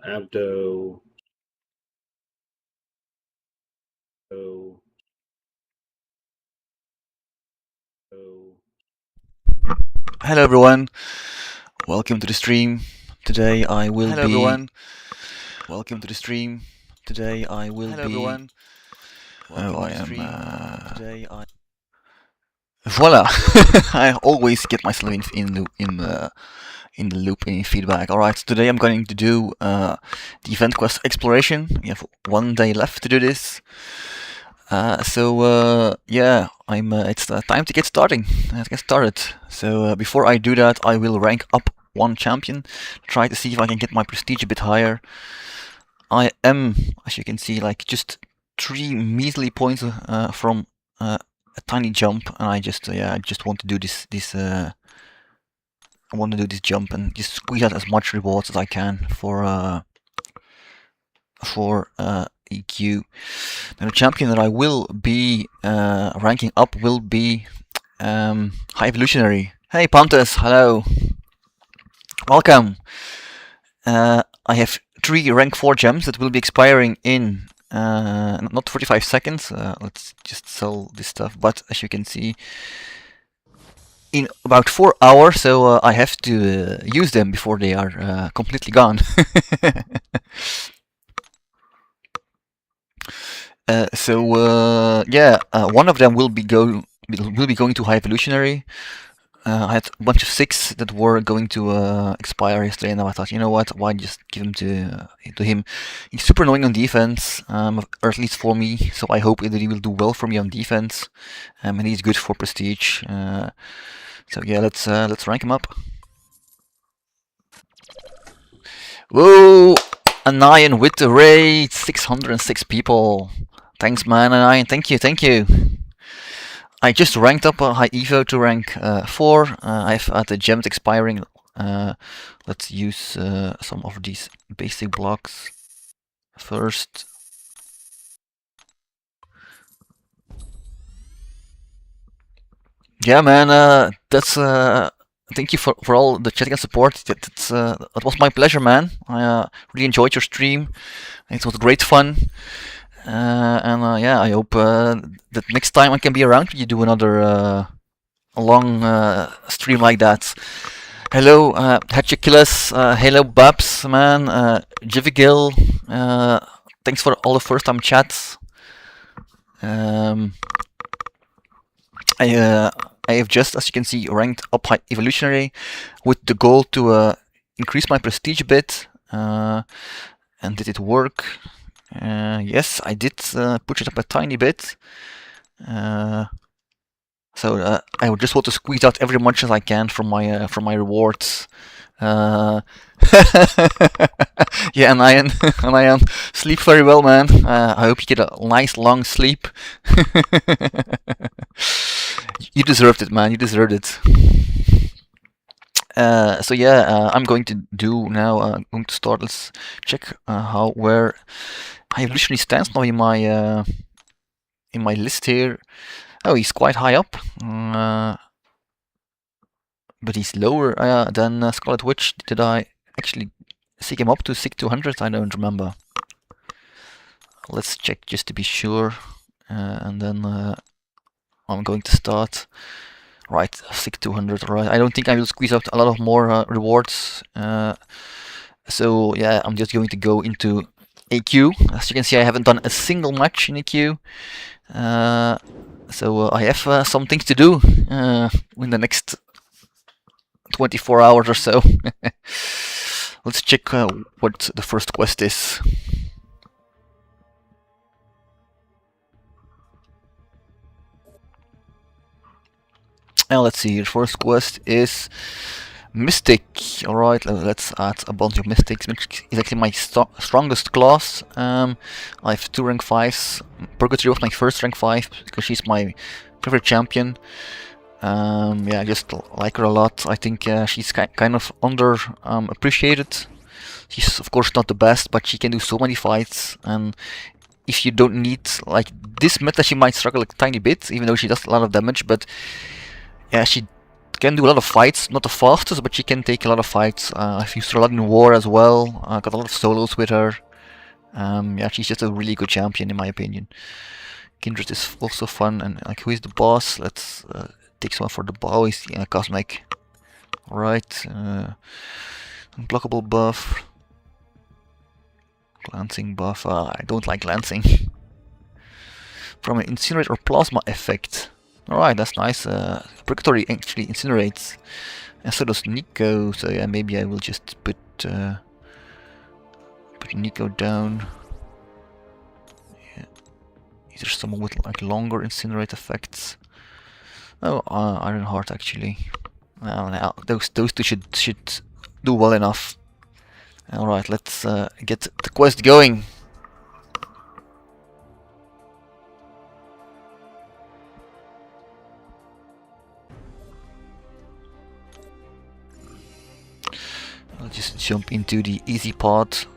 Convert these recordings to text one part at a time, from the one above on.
Abdo. Hello everyone, welcome to the stream. Today I will Hello be. everyone. Welcome to the stream. Today I will Hello be. everyone. Oh, I to the am. stream. Today Voila! I always get myself in the loop in feedback. All right, today I'm going to do the event quest exploration. We have 1 day left to do this. Yeah, it's time to get starting. Let's get started. So before I do that, I will rank up 1 champion, try to see if I can get my prestige a bit higher. I am, as you can see, like just 3 measly points from a tiny jump, and I just want to do this. I want to do this jump and just squeeze out as much rewards as I can for EQ. Now the champion that I will be ranking up will be High Evolutionary. Hey Pontus, hello. Welcome. I have 3 rank 4 gems that will be expiring in not 45 seconds. Let's just sell this stuff, but as you can see, in about 4 hours, so I have to use them before they are completely gone. One of them will be going to High Evolutionary. I had a bunch of 6 that were going to expire yesterday, and I thought, you know what, why just give them to him? He's super annoying on defense, or at least for me, so I hope that he will do well for me on defense, and he's good for prestige. So yeah, let's rank him up. Whoa! Anion with the raid, 606 people. Thanks, man, Anion. Thank you. I just ranked up a high evo to rank 4. I've had the gems expiring. Let's use some of these basic blocks first. Yeah, man. That's thank you for all the chatting and support. That was my pleasure, man. I really enjoyed your stream. It was great fun. I hope that next time I can be around when you do another long stream like that. Hello, Hatchikillas. Hello, Babs, man. Jivigil. Thanks for all the first time chats. I have just, as you can see, ranked up High Evolutionary with the goal to increase my prestige a bit. And did it work? Yes, I did push it up a tiny bit. I would just want to squeeze out every much as I can from my rewards. Yeah, and Ian, sleep very well, man. I hope you get a nice long sleep. You deserved it, man. You deserved it. I'm going to do now. I'm going to start. Let's check where High Evolutionary stands now in my list here. Oh, he's quite high up, but he's lower than Scarlet Witch. Did I actually seek him up to SIG 200? I don't remember. Let's check just to be sure, and then I'm going to start. Right, SIG 200. Right, I don't think I will squeeze out a lot of more rewards. So yeah, I'm just going to go into AQ. As you can see, I haven't done a single match in AQ. So I have some things to do in the next 24 hours or so. Let's check what the first quest is. Now let's see, the first quest is Mystic. Alright, let's add a bunch of Mystics. Mystic is actually my strongest class. I have 2 rank 5s. Purgatory was my first rank 5 because she's my favorite champion. I just like her a lot. I think she's kind of under appreciated. She's of course not the best, but she can do so many fights, and if you don't need, like, this meta, she might struggle a tiny bit, even though she does a lot of damage, but yeah, she can do a lot of fights, not the fastest, but she can take a lot of fights. I've used her a lot in war as well. Got a lot of solos with her. Yeah, she's just a really good champion in my opinion. Kindred is also fun, and like, who is the boss? Let's take someone for the boss. Oh, he's Cosmic. Right. Unblockable buff. Glancing buff. I don't like glancing. From an incinerate or plasma effect. Alright, that's nice. Purgatory actually incinerates. And so does Nico. So yeah, maybe I will just put Nico down. Yeah. Is there someone with like longer incinerate effects? Oh, Ironheart actually. Now those two should do well enough. Alright, let's get the quest going. I'll just jump into the easy part.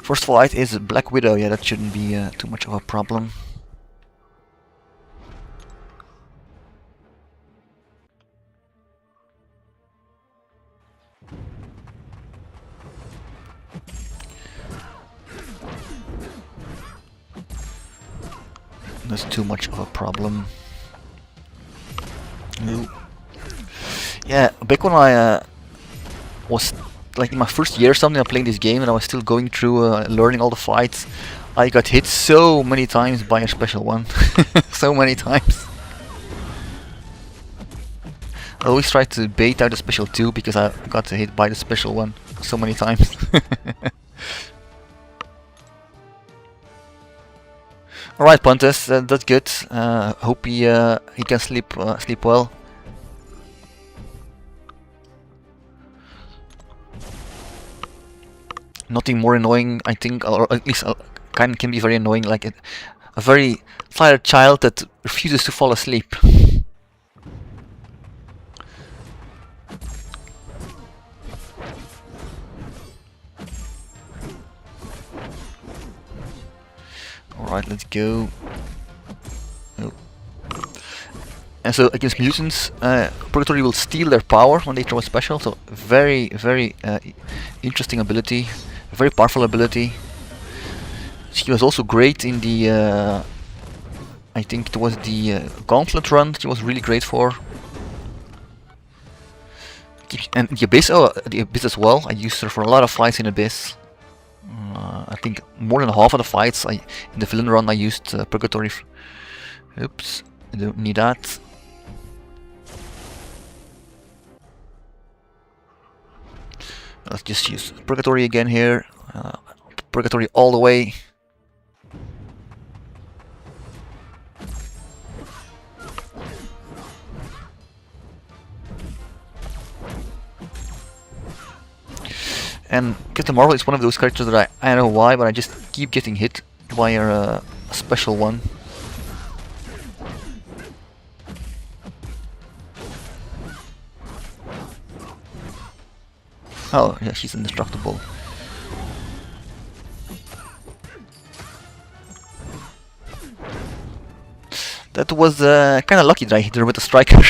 First fight is Black Widow. Yeah, that shouldn't be too much of a problem. That's too much of a problem. Yeah, back when I was like in my first year or something, I playing this game, and I was still going through learning all the fights. I got hit so many times by a special one. So many times. I always try to bait out the special 2 because I got hit by the special one so many times. Alright, Pontus, that's good. Hope he can sleep well. Nothing more annoying, I think, or at least can be very annoying, like a very tired child that refuses to fall asleep. Alright, let's go. Oh. And so against mutants, Purgatory will steal their power when they throw a special, so very interesting ability, a very powerful ability. She was also great in the, I think it was the Gauntlet run, she was really great for. And the Abyss, the Abyss as well, I used her for a lot of fights in Abyss. I think more than half of the fights in the villain run I used Purgatory. Oops, I don't need that. Let's just use Purgatory again here. Purgatory all the way. And Captain Marvel is one of those characters that I don't know why, but I just keep getting hit by a special one. Oh, yeah, she's indestructible. That was kind of lucky that I hit her with a striker.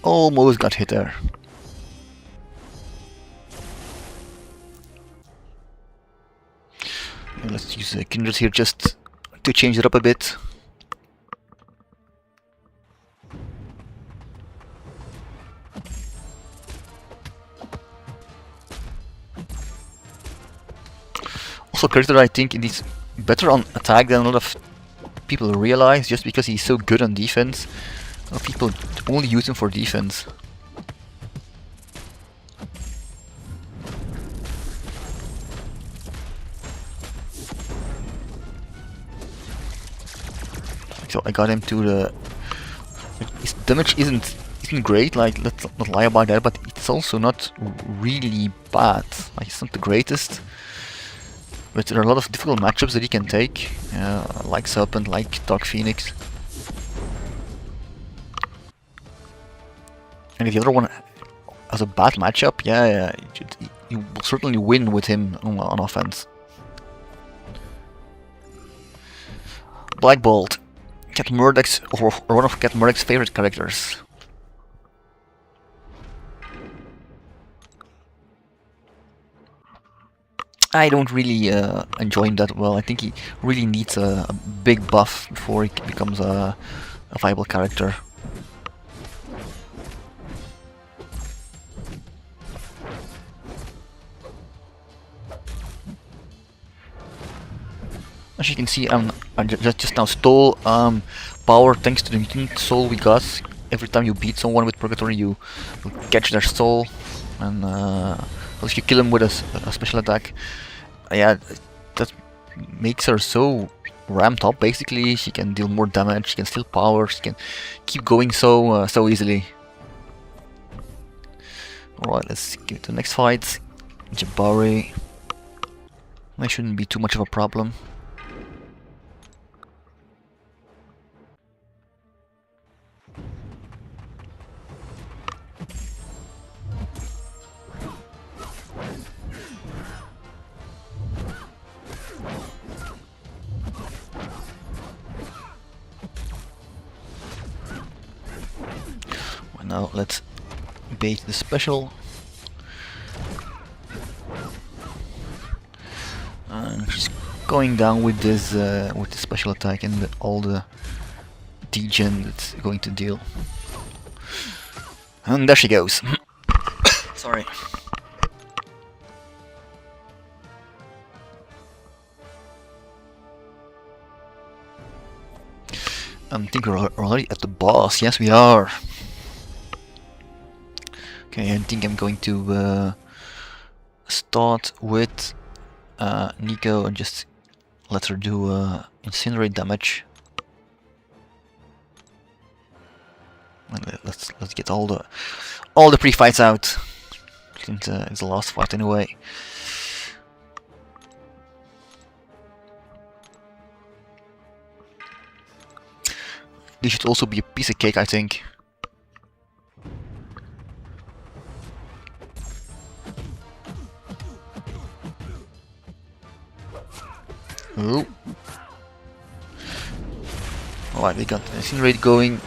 Almost got hit there. And let's use Kindred here just to change it up a bit. Also, character I think he's better on attack than a lot of people realize, just because he's so good on defense. A lot of people only use him for defense. So I got him to the... His damage isn't great, like, let's not lie about that, but it's also not really bad. Like, it's not the greatest. But there are a lot of difficult matchups that he can take, like Serpent, like Dark Phoenix. And if the other one has a bad matchup, yeah, you will certainly win with him on offense. Black Bolt, Cat Murdoch's or one of Cat Murdoch's favorite characters. I don't really enjoy him that well. I think he really needs a big buff before he becomes a viable character. As you can see, I just now stole power thanks to the mutant soul we got. Every time you beat someone with Purgatory, you catch their soul, and if you kill him with a special attack, yeah, that makes her so ramped up. Basically, she can deal more damage, she can steal power, she can keep going so easily. Alright, let's get to the next fight. Jabari. That shouldn't be too much of a problem. Now let's bait the special. And she's going down with this with the special attack and all the degen that's going to deal. And there she goes. Sorry. I think we're already at the boss. Yes, we are. Okay, I think I'm going to start with Nico and just let her do incinerate damage. And let's get all the pre-fights out. Since it's the last fight anyway. This should also be a piece of cake, I think. Oh. Alright, we got Incinerate going.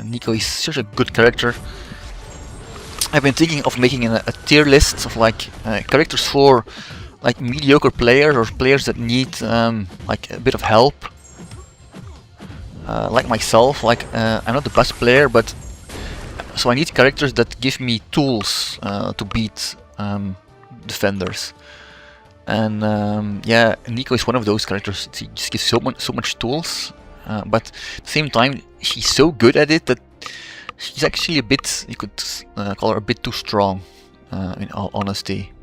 Nico is such a good character. I've been thinking of making a tier list of like characters for like mediocre players or players that need like a bit of help. Like myself, like I'm not the best player, but so I need characters that give me tools to beat defenders. And yeah, Nico is one of those characters. He just gives so much tools, but at the same time, she's so good at it that she's actually a bit, you could call her a bit too strong, in all honesty.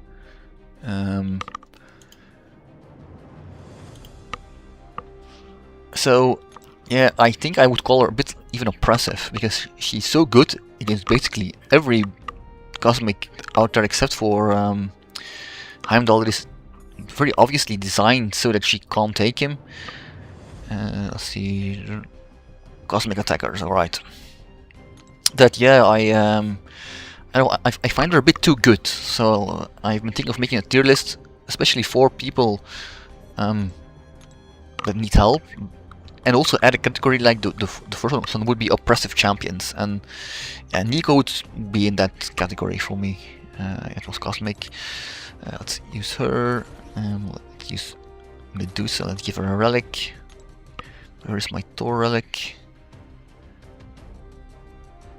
So yeah, I think I would call her a bit even oppressive, because she's so good against basically every cosmic out there except for Heimdall. It is very obviously designed so that she can't take him. Let's see, cosmic attackers, alright. That, yeah, I find her a bit too good, so I've been thinking of making a tier list, especially for people that need help, and also add a category like the first one would be oppressive champions, and Nico would be in that category for me. It was cosmic. Let's use her. Let's use Medusa. Let's give her a relic. Where is my Thor relic?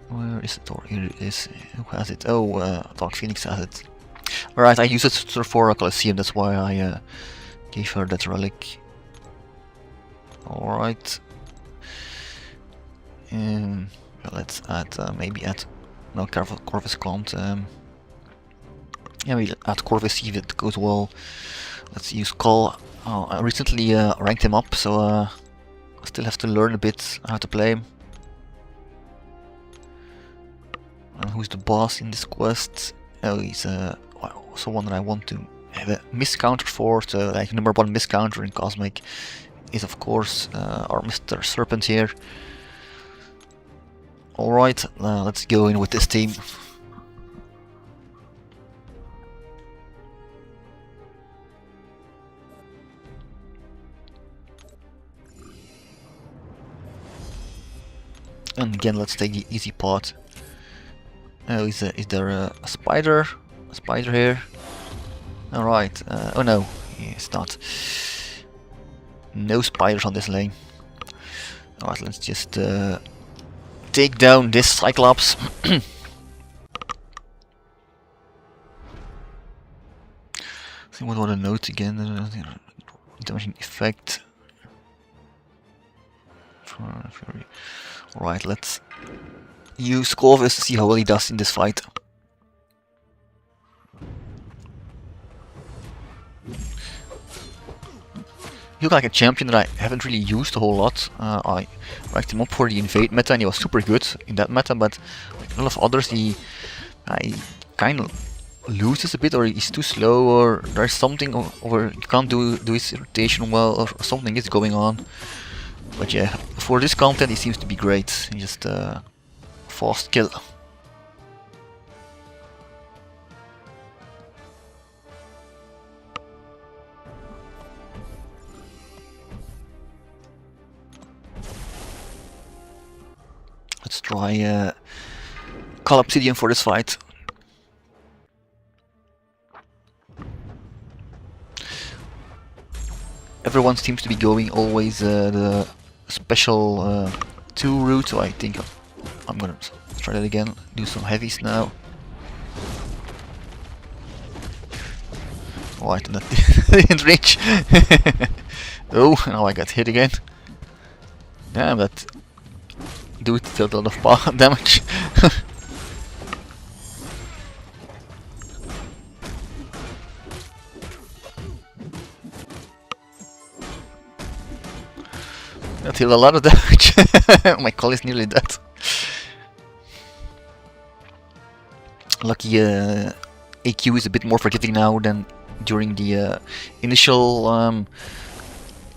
Where is the Thor? Here it is. Who has it? Oh, Dark Phoenix has it. Alright, I use it for a Colosseum, that's why I gave her that relic. Alright. Let's add, maybe add... No, Corvus can't. Yeah, we'll add Corvus, see if it goes well. Let's use Call. Oh, I recently ranked him up, so I still have to learn a bit how to play him. Who's the boss in this quest? Oh, he's someone that I want to have a miscounter for. So like number 1 miscounter in Cosmic is of course our Mr. Serpent here. Alright, let's go in with this team. And again, let's take the easy part. Oh, is there a spider? A spider here? Alright, oh no, it's not. No spiders on this lane. Alright, let's just take down this Cyclops. See what were the notes again? Damaging effect. Alright, let's use Corvus to see how well he does in this fight. He looked like a champion that I haven't really used a whole lot. I ranked him up for the Invade meta and he was super good in that meta, but like a lot of others he kind of loses a bit, or he's too slow, or there's something, or he can't do his rotation well, or something is going on. But yeah, for this content he seems to be great. He just fast kill. Let's try Call Obsidian for this fight. Everyone seems to be going always the special 2 route, so I think I'm gonna try that again. Do some heavies now. Alright, and that didn't reach. Oh, now I got hit again. Damn, that dude dealt a lot of damage. That dealt a lot of damage. My call is nearly dead. Lucky AQ is a bit more forgiving now than during the initial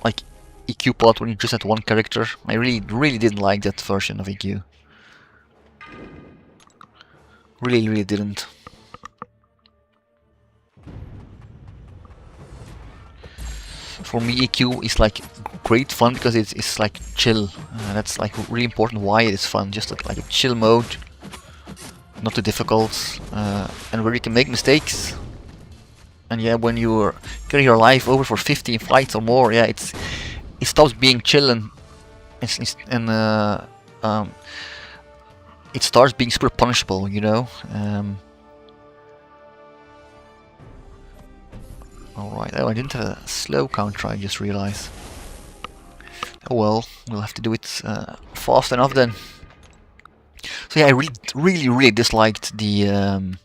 like EQ part when you just had 1 character. I really didn't like that version of EQ. Really didn't. For me, EQ is like great fun because it's like chill. That's like really important why it is fun. Just like a chill mode, not too difficult, and where you can make mistakes. And yeah, when you carry your life over for 15 fights or more, yeah, it stops being chill and it starts being super punishable, you know. Alright, oh, I didn't have a slow counter, I just realized. Oh well, we'll have to do it fast enough then. So yeah, I really disliked the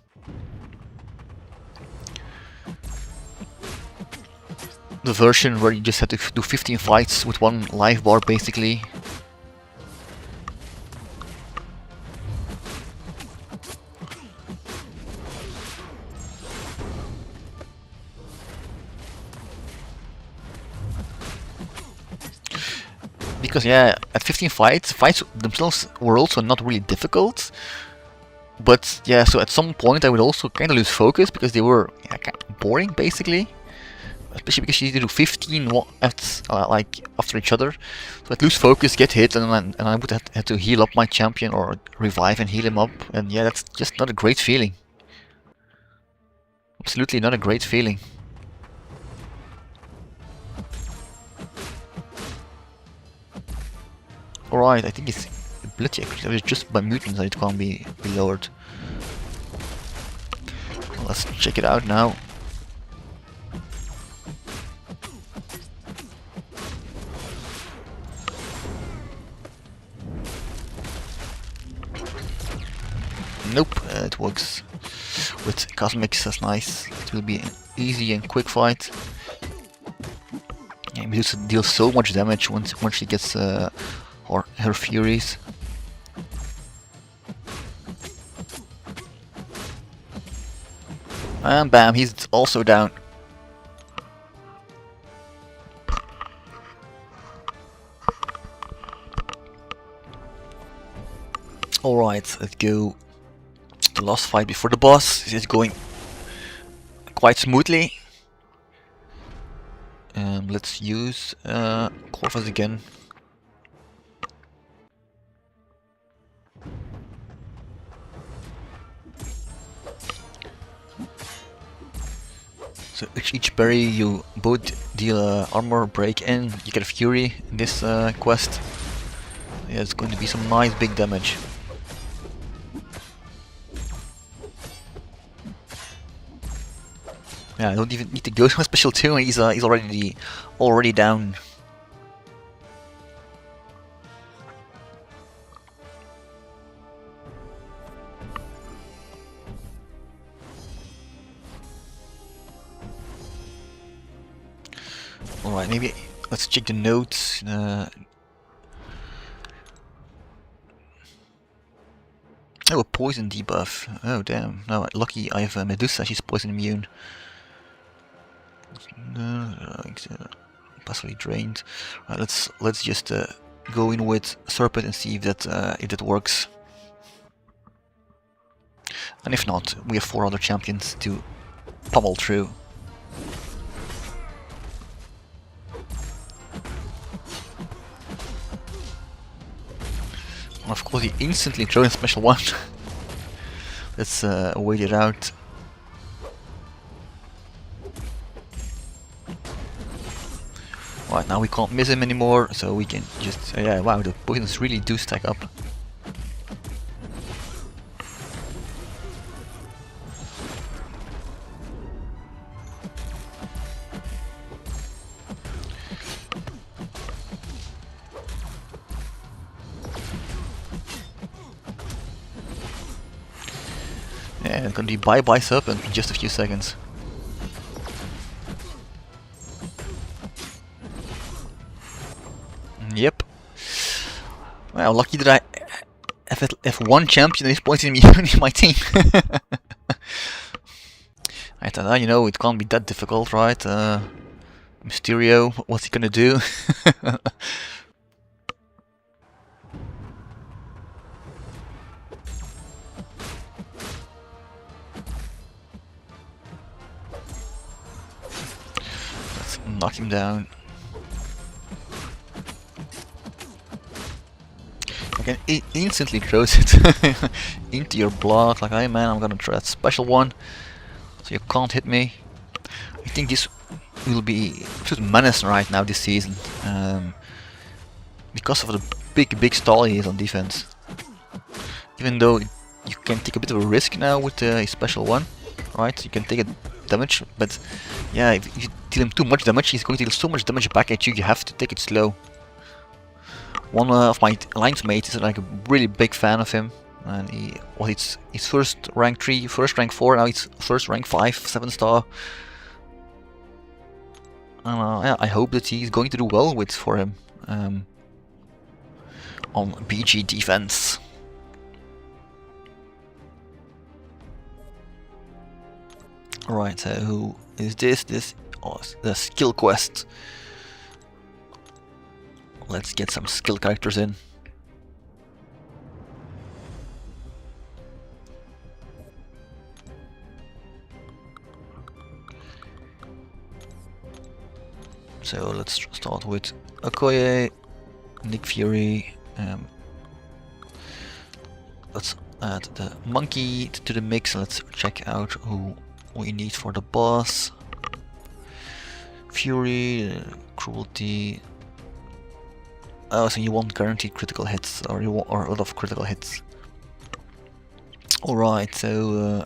version where you just had to do 15 fights with 1 life bar basically. Because yeah, at 15 fights themselves were also not really difficult. But yeah, so at some point I would also kind of lose focus because they were kind of boring basically. Especially because you need to do 15 at, like after each other. So I'd lose focus, get hit, and I would have to heal up my champion or revive and heal him up. And yeah, that's just not a great feeling. Absolutely not a great feeling. Alright, I think it's ability actually. It's just by mutants that it can't be lowered. Well, let's check it out now. Nope, it works with Cosmics, that's nice. It will be an easy and quick fight. Yeah, Medusa deals so much damage once she gets her Furies. And bam, he's also down. Alright, let's go. The last fight before the boss is going quite smoothly. Let's use Corvus again. So each berry you both deal armor break in, you get a fury in this quest. Yeah, it's going to be some nice big damage. Yeah, I don't even need to go to a special 2, he's already down. Alright, maybe let's check the notes. Oh, a poison debuff. Oh damn. No, lucky I have Medusa, she's poison immune. Possibly drained. Right, let's just go in with Serpent and see if that works. And if not, we have 4 other champions to pummel through. Of course, he instantly throws in special 1. Let's wait it out. Right, now we can't miss him anymore, so we can just... yeah, wow, the poisons really do stack up. Yeah, it's gonna be bye-bye Serpent in just a few seconds. Yep. Well, lucky that I have one champion that is poison immune in my team. I thought, you know, it can't be that difficult, right? Mysterio, what's he gonna do? Let's knock him down. I can instantly throws it into your block, like, hey man, I'm gonna try that special 1, so you can't hit me. I think this will be just menace right now this season, because of the big stall he is on defense. Even though you can take a bit of a risk now with the special 1, right? You can take a damage, but yeah, if you deal him too much damage, he's going to deal so much damage back at you. You have to take it slow. One of my alliance mates is like a really big fan of him, and it's his first rank 3, first rank 4, now it's first rank 5, 7-star. Yeah, I hope that he's going to do well for him on BG defense. Alright, so who is this? This is the skill quest. Let's get some skill characters in. So let's start with Okoye, Nick Fury. Let's add the monkey to the mix. Let's check out who we need for the boss. Fury, cruelty. Oh, so you want guaranteed critical hits, or you want a lot of critical hits. Alright, so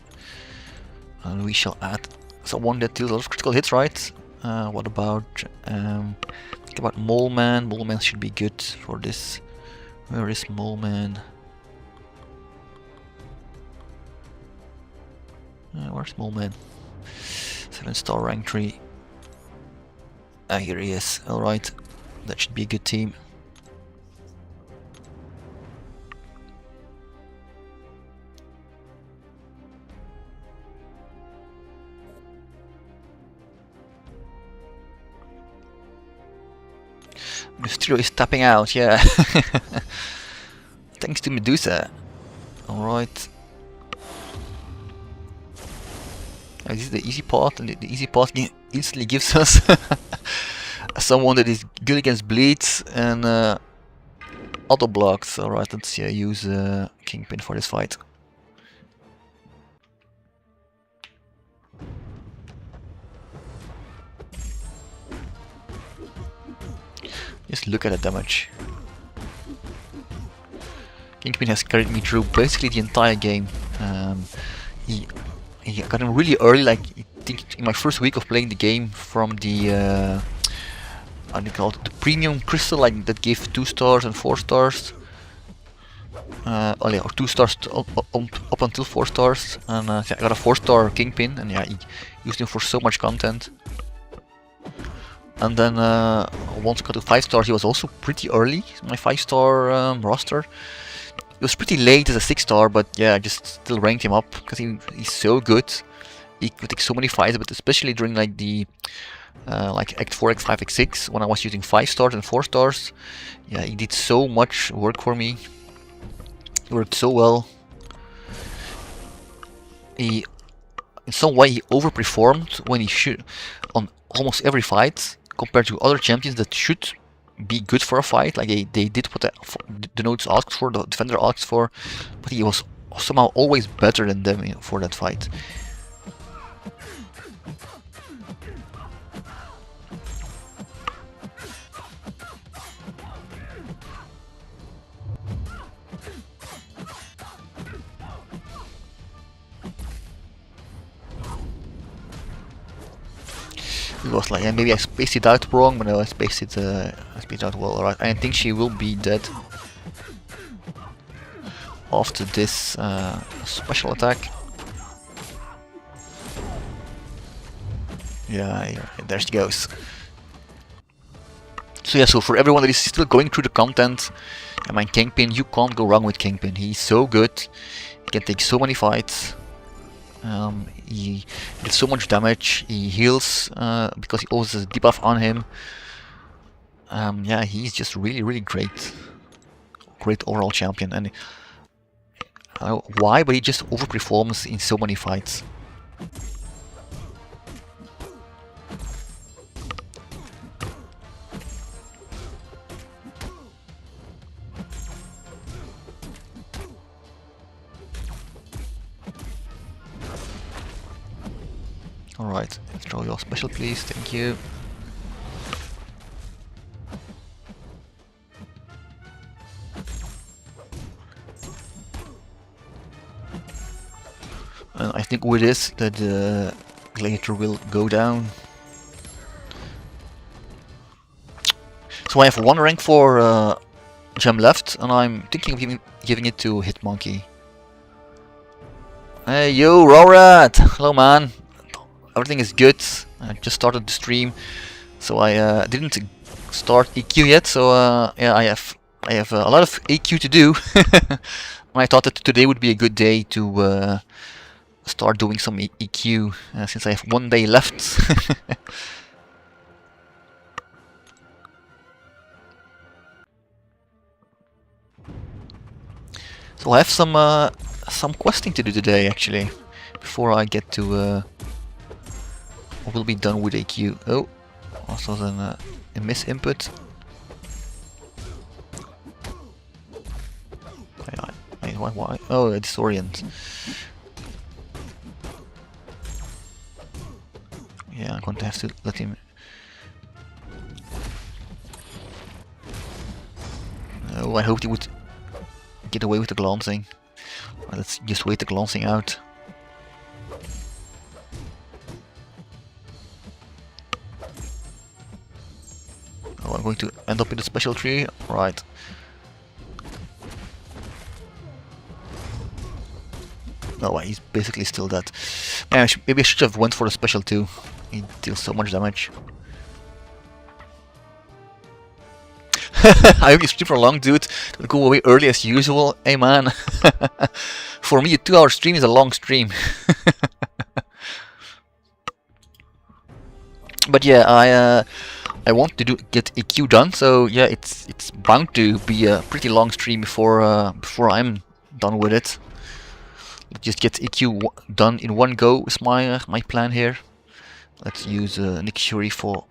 we shall add someone that deals a lot of critical hits, right? What about think about Mole Man? Mole Man should be good for this. Where is Mole Man? Where's Mole Man? 7-star rank 3. Ah, here he is. Alright, that should be a good team. Mysterio is tapping out, yeah. Thanks to Medusa. Alright. This is the easy part, and the easy part instantly gives us someone that is good against bleeds and auto blocks. Alright, let's use Kingpin for this fight. Just look at the damage. Kingpin has carried me through basically the entire game. He got him really early, like I think in my first week of playing the game, from the how do you call it, the premium crystal, like that gave 2 stars and 4 stars. Oh yeah, or 2 stars up until 4 stars, and I got a 4-star Kingpin, and yeah, he used him for so much content. And then once I got to 5 stars, he was also pretty early, my 5-star roster. It was pretty late as a 6-star, but yeah, I just still ranked him up because he's so good. He could take so many fights, but especially during like the like Act 4, Act 5, Act 6, when I was using 5 stars and 4 stars. Yeah, he did so much work for me. He worked so well. In some way he overperformed when he should on almost every fight compared to other champions that should be good for a fight. Like they did what the notes asked for, the defender asked for, but he was somehow always better than them for that fight. It was like, and maybe I spaced it out wrong, but no, I spaced it out well. Alright, I think she will be dead after this special attack. Yeah, there she goes. So yeah, so for everyone that is still going through the content, I mean, Kingpin, you can't go wrong with Kingpin. He's so good. He can take so many fights. He did so much damage. He heals because he always has a debuff on him. Yeah, he's just really great. Great overall champion, and I don't know why, but he just overperforms in so many fights. Alright, throw your special please, thank you. And I think with this that the Gladiator will go down. So I have 1 rank for gem left, and I'm thinking of giving it to Hitmonkey. Hey yo, Rorat! Hello man! Everything is good. I just started the stream, so I didn't start EQ yet. So yeah, I have a lot of EQ to do. And I thought that today would be a good day to start doing some EQ since I have 1 day left. So I have some questing to do today actually, before I get to. We'll be done with AQ. Oh, also then a miss input. Why? Oh, a disorient. Yeah, I'm going to have to let him. Oh, I hoped he would get away with the glancing. Well, let's just wait the glancing out. Oh, I'm going to end up in the special tree. Right. No, he's basically still dead. Yeah, maybe I should have went for the special too. He deals so much damage. I hope you stream for long, dude. Don't go away early as usual. Hey man. For me, a 2-hour stream is a long stream. But yeah, I want to get EQ done, so yeah, it's bound to be a pretty long stream before I'm done with it. Just get EQ done in one go is my plan here. Let's use Nick Fury for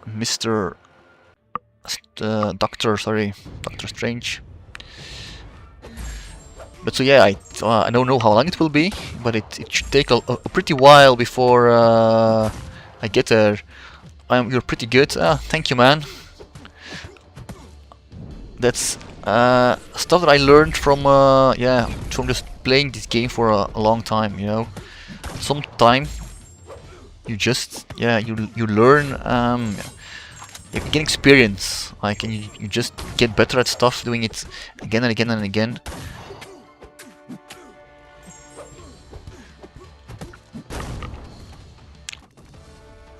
Mr. Doctor Strange. But so yeah, I don't know how long it will be, but it should take a pretty while before I get there. You're pretty good. Thank you, man. That's stuff that I learned from yeah, from just playing this game for a long time. You know, sometime you just you learn. You get experience, like, and you just get better at stuff, doing it again and again and again.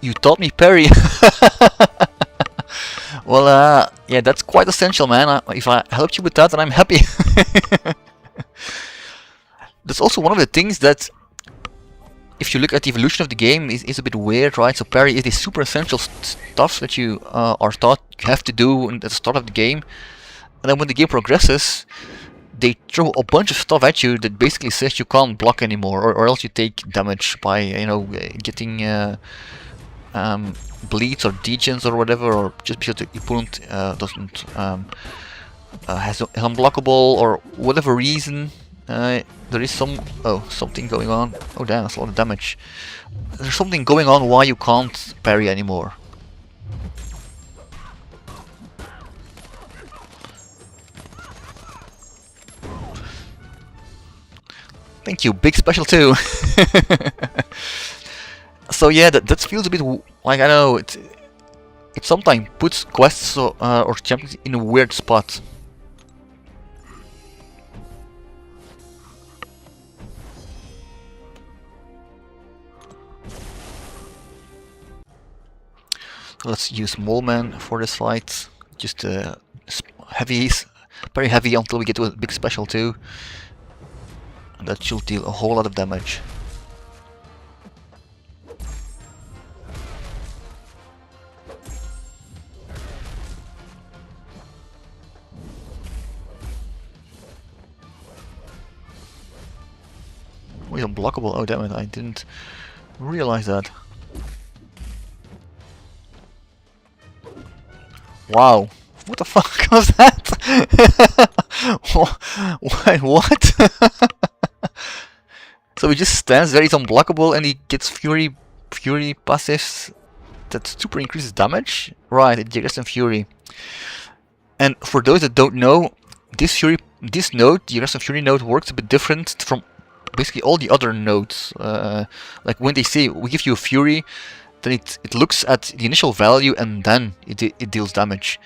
You taught me parry. Well, yeah, that's quite essential, man. If I helped you with that, then I'm happy. That's also one of the things that, if you look at the evolution of the game, is a bit weird, right? So parry is this super essential stuff that you are taught you have to do at the start of the game, and then when the game progresses, they throw a bunch of stuff at you that basically says you can't block anymore, or else you take damage by, you know, getting bleeds or degens or whatever, or just because the opponent doesn't has unblockable or whatever reason. There is something going on. Oh damn, that's a lot of damage. There's something going on why you can't parry anymore. Thank you, big special too. So yeah, that feels a bit like, I don't know, it sometimes puts quests or champions in a weird spot. So let's use Moleman for this fight. Just heavies, very heavy until we get to a big special too. And that should deal a whole lot of damage. He's unblockable. Oh damn it, I didn't realize that. Wow, what the fuck was that? What? So he just stands there, he's unblockable, and he gets Fury passives that super increases damage? Right, it gets some Fury. And for those that don't know, this node, the Aggressive Fury node, works a bit different from basically all the other nodes. Like when they say we give you a Fury, then it looks at the initial value and then it deals damage.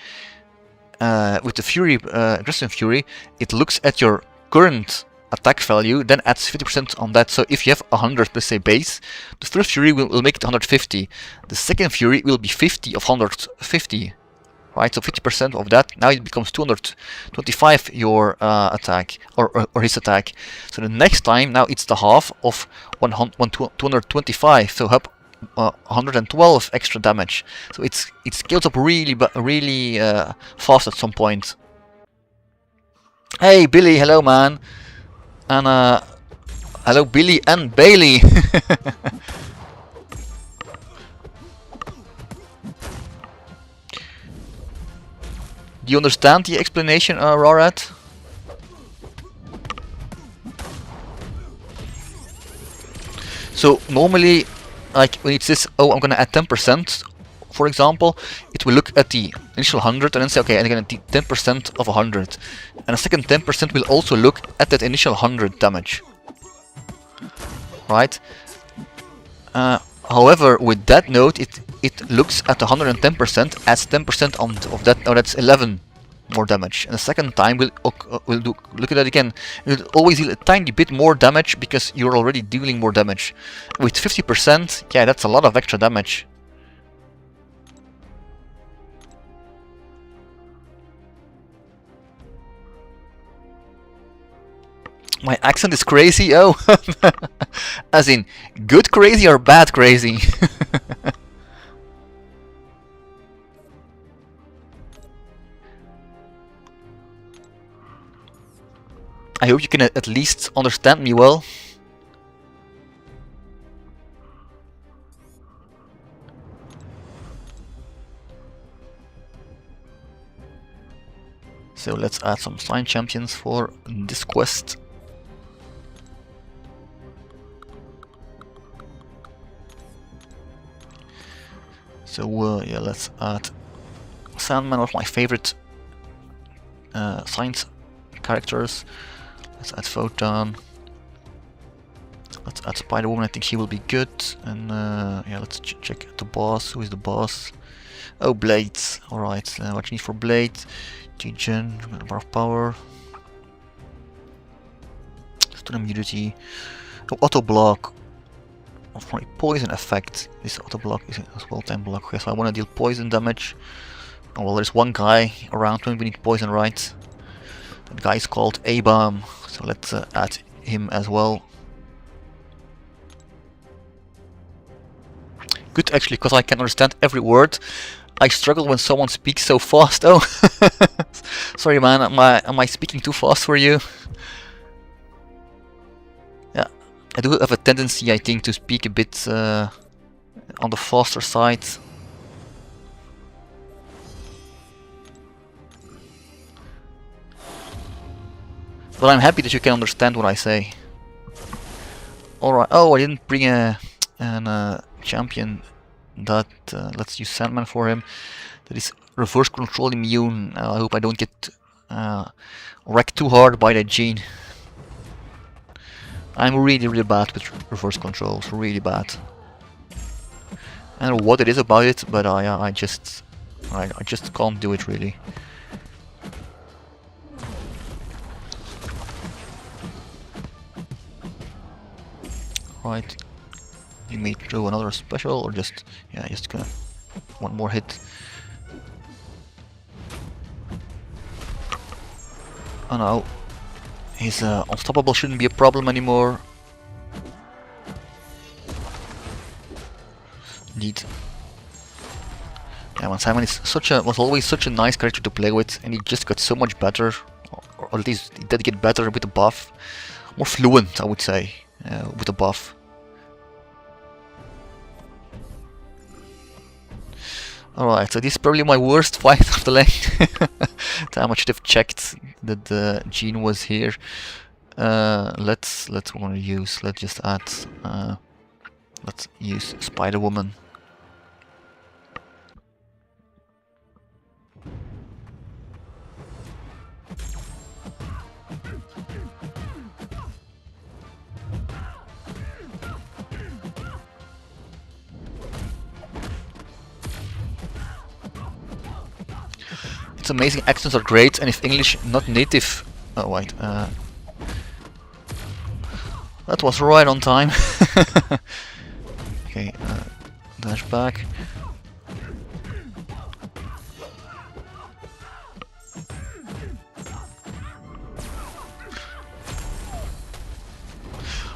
With the Fury, Aggressive Fury, it looks at your current attack value, then adds 50% on that. So if you have 100, let's say base, the first Fury will make it 150. The second Fury will be 50 of 150. Right, so 50% of that, now it becomes 225 your attack, or his attack. So the next time, now it's the half of 225, so up 112 extra damage. So it scales up really fast at some point. Hey Billy, hello man, and hello Billy and Bailey. Do you understand the explanation, Rarat? So normally, like when it says, oh, I'm gonna add 10%, for example, it will look at the initial 100 and then say, okay, I'm gonna do 10% of 100. And a second 10% will also look at that initial 100 damage. Right? However, with that node, it looks at 110%, adds 10% of that. Now that's 11 more damage. And the second time we'll look at that again. It'll always deal a tiny bit more damage because you're already dealing more damage. With 50%, yeah, that's a lot of extra damage. My accent is crazy? Oh, as in good crazy or bad crazy? I hope you can at least understand me well. So let's add some sign champions for this quest. So yeah, let's add Sandman, one of my favorite science characters. Let's add Photon. Let's add Spider-Woman, I think she will be good. And yeah, let's check the boss. Who is the boss? Oh, Blades. Alright, what you need for Blade? G-Gen, bar of power. Stun immunity. Oh, auto block. For a poison effect. This auto block is as well time block. Okay, so I want to deal poison damage. Oh, well, there's one guy around when we need poison, right? That guy is called A-Bomb. So let's add him as well. Good actually, because I can understand every word. I struggle when someone speaks so fast. Oh, sorry man, am I speaking too fast for you? Yeah, I do have a tendency, I think, to speak a bit on the faster side. But I'm happy that you can understand what I say. Alright, oh, I didn't bring a champion that let's use Sandman for him. That is reverse control immune. I hope I don't get wrecked too hard by that gene. I'm really bad with reverse controls, really bad. I don't know what it is about it, but I just can't do it really. Right. You may throw another special or just, yeah, just gonna one more hit. Oh no, his unstoppable shouldn't be a problem anymore. Indeed. Yeah, man, Simon is was always such a nice character to play with, and he just got so much better, or at least he did get better with the buff, more fluent, I would say, with the buff. Alright, so this is probably my worst fight of the lane. Damn, I should have checked that the gene was here. Let's want to use. Let's just add. Let's use Spider-Woman. It's amazing, accents are great, and if English not native... Oh wait, that was right on time. Okay, dash back.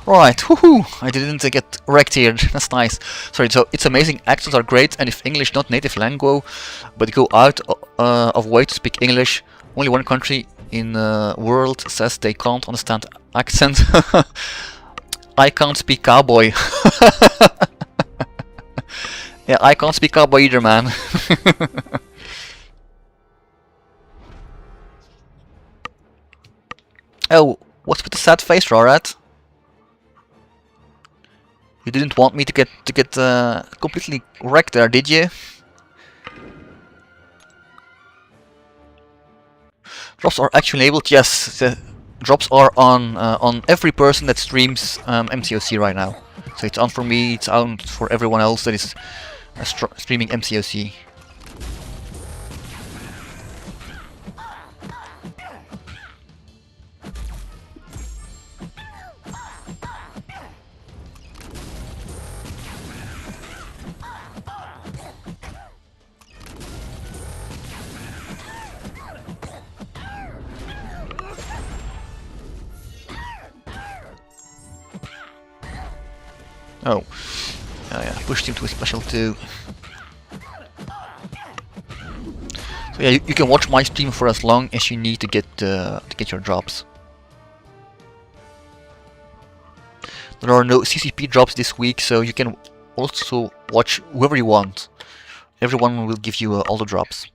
Right, woohoo! I didn't get wrecked here, that's nice. Sorry, so it's amazing, accents are great, and if English not native language, but go out of way to speak English, only one country in the world says they can't understand accent. I can't speak cowboy. Yeah, I can't speak cowboy either, man. Oh, what's with the sad face, Rarat? You didn't want me to get completely wrecked there, did you? Drops are actually enabled. Yes, the drops are on every person that streams MCOC right now. So it's on for me. It's on for everyone else that is streaming MCOC. Oh, yeah, pushed him to a special too. So yeah, you can watch my stream for as long as you need to get your drops. There are no CCP drops this week, so you can also watch whoever you want. Everyone will give you all the drops.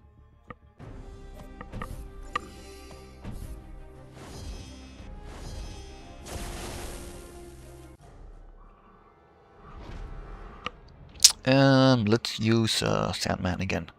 And let's use Sandman again.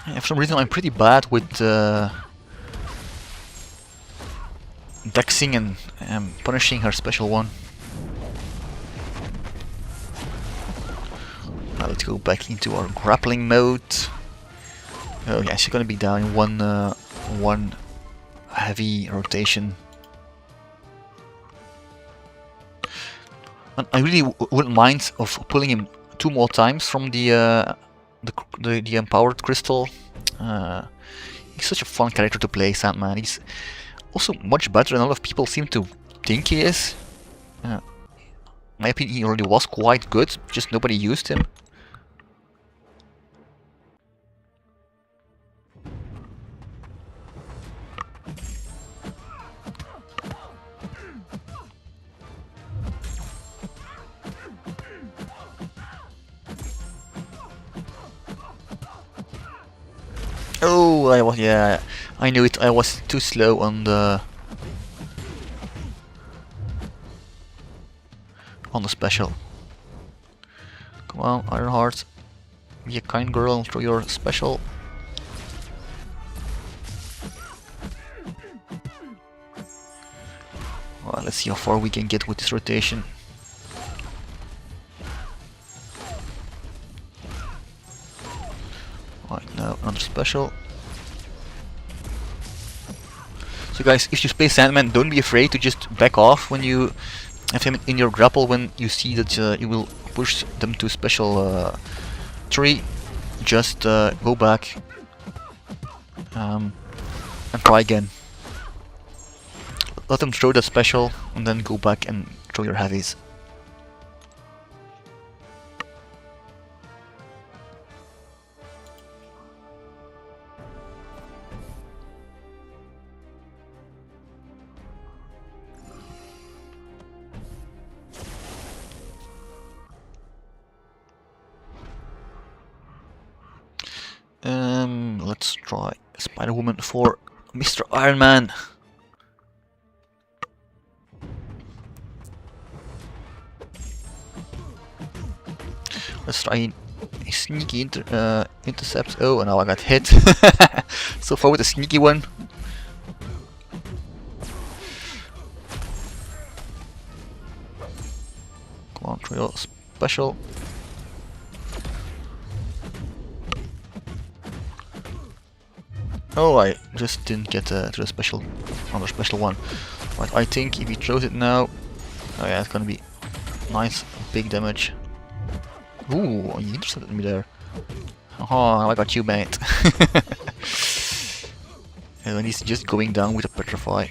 Yeah, for some reason I'm pretty bad with dexing and punishing her special one. Now let's go back into our grappling mode. Oh yeah, she's gonna be down in one heavy rotation. And I really wouldn't mind of pulling him 2 more times from the empowered crystal. He's such a fun character to play, Sandman. He's also much better than a lot of people seem to think he is. In my opinion, he already was quite good, just nobody used him. Oh, yeah, I knew it. I was too slow on the special. Come on, Ironheart, be a kind girl through your special. Well, let's see how far we can get with this rotation. Right, now another special. So guys, if you play Sandman, don't be afraid to just back off when you have him in your grapple, when you see that you will push them to special 3. Just go back and try again. Let them throw that special and then go back and throw your heavies. Let's try Spider-Woman for Mr. Iron Man. Let's try a sneaky intercept. Oh, and now I got hit. So far with a sneaky one. Come on, try your special. Oh, I just didn't get to the special, another special one. But I think if he throws it now, oh yeah, it's gonna be nice, big damage. Ooh, you intercepted me there. Oh, I got you, mate. And then he's just going down with a Petrify.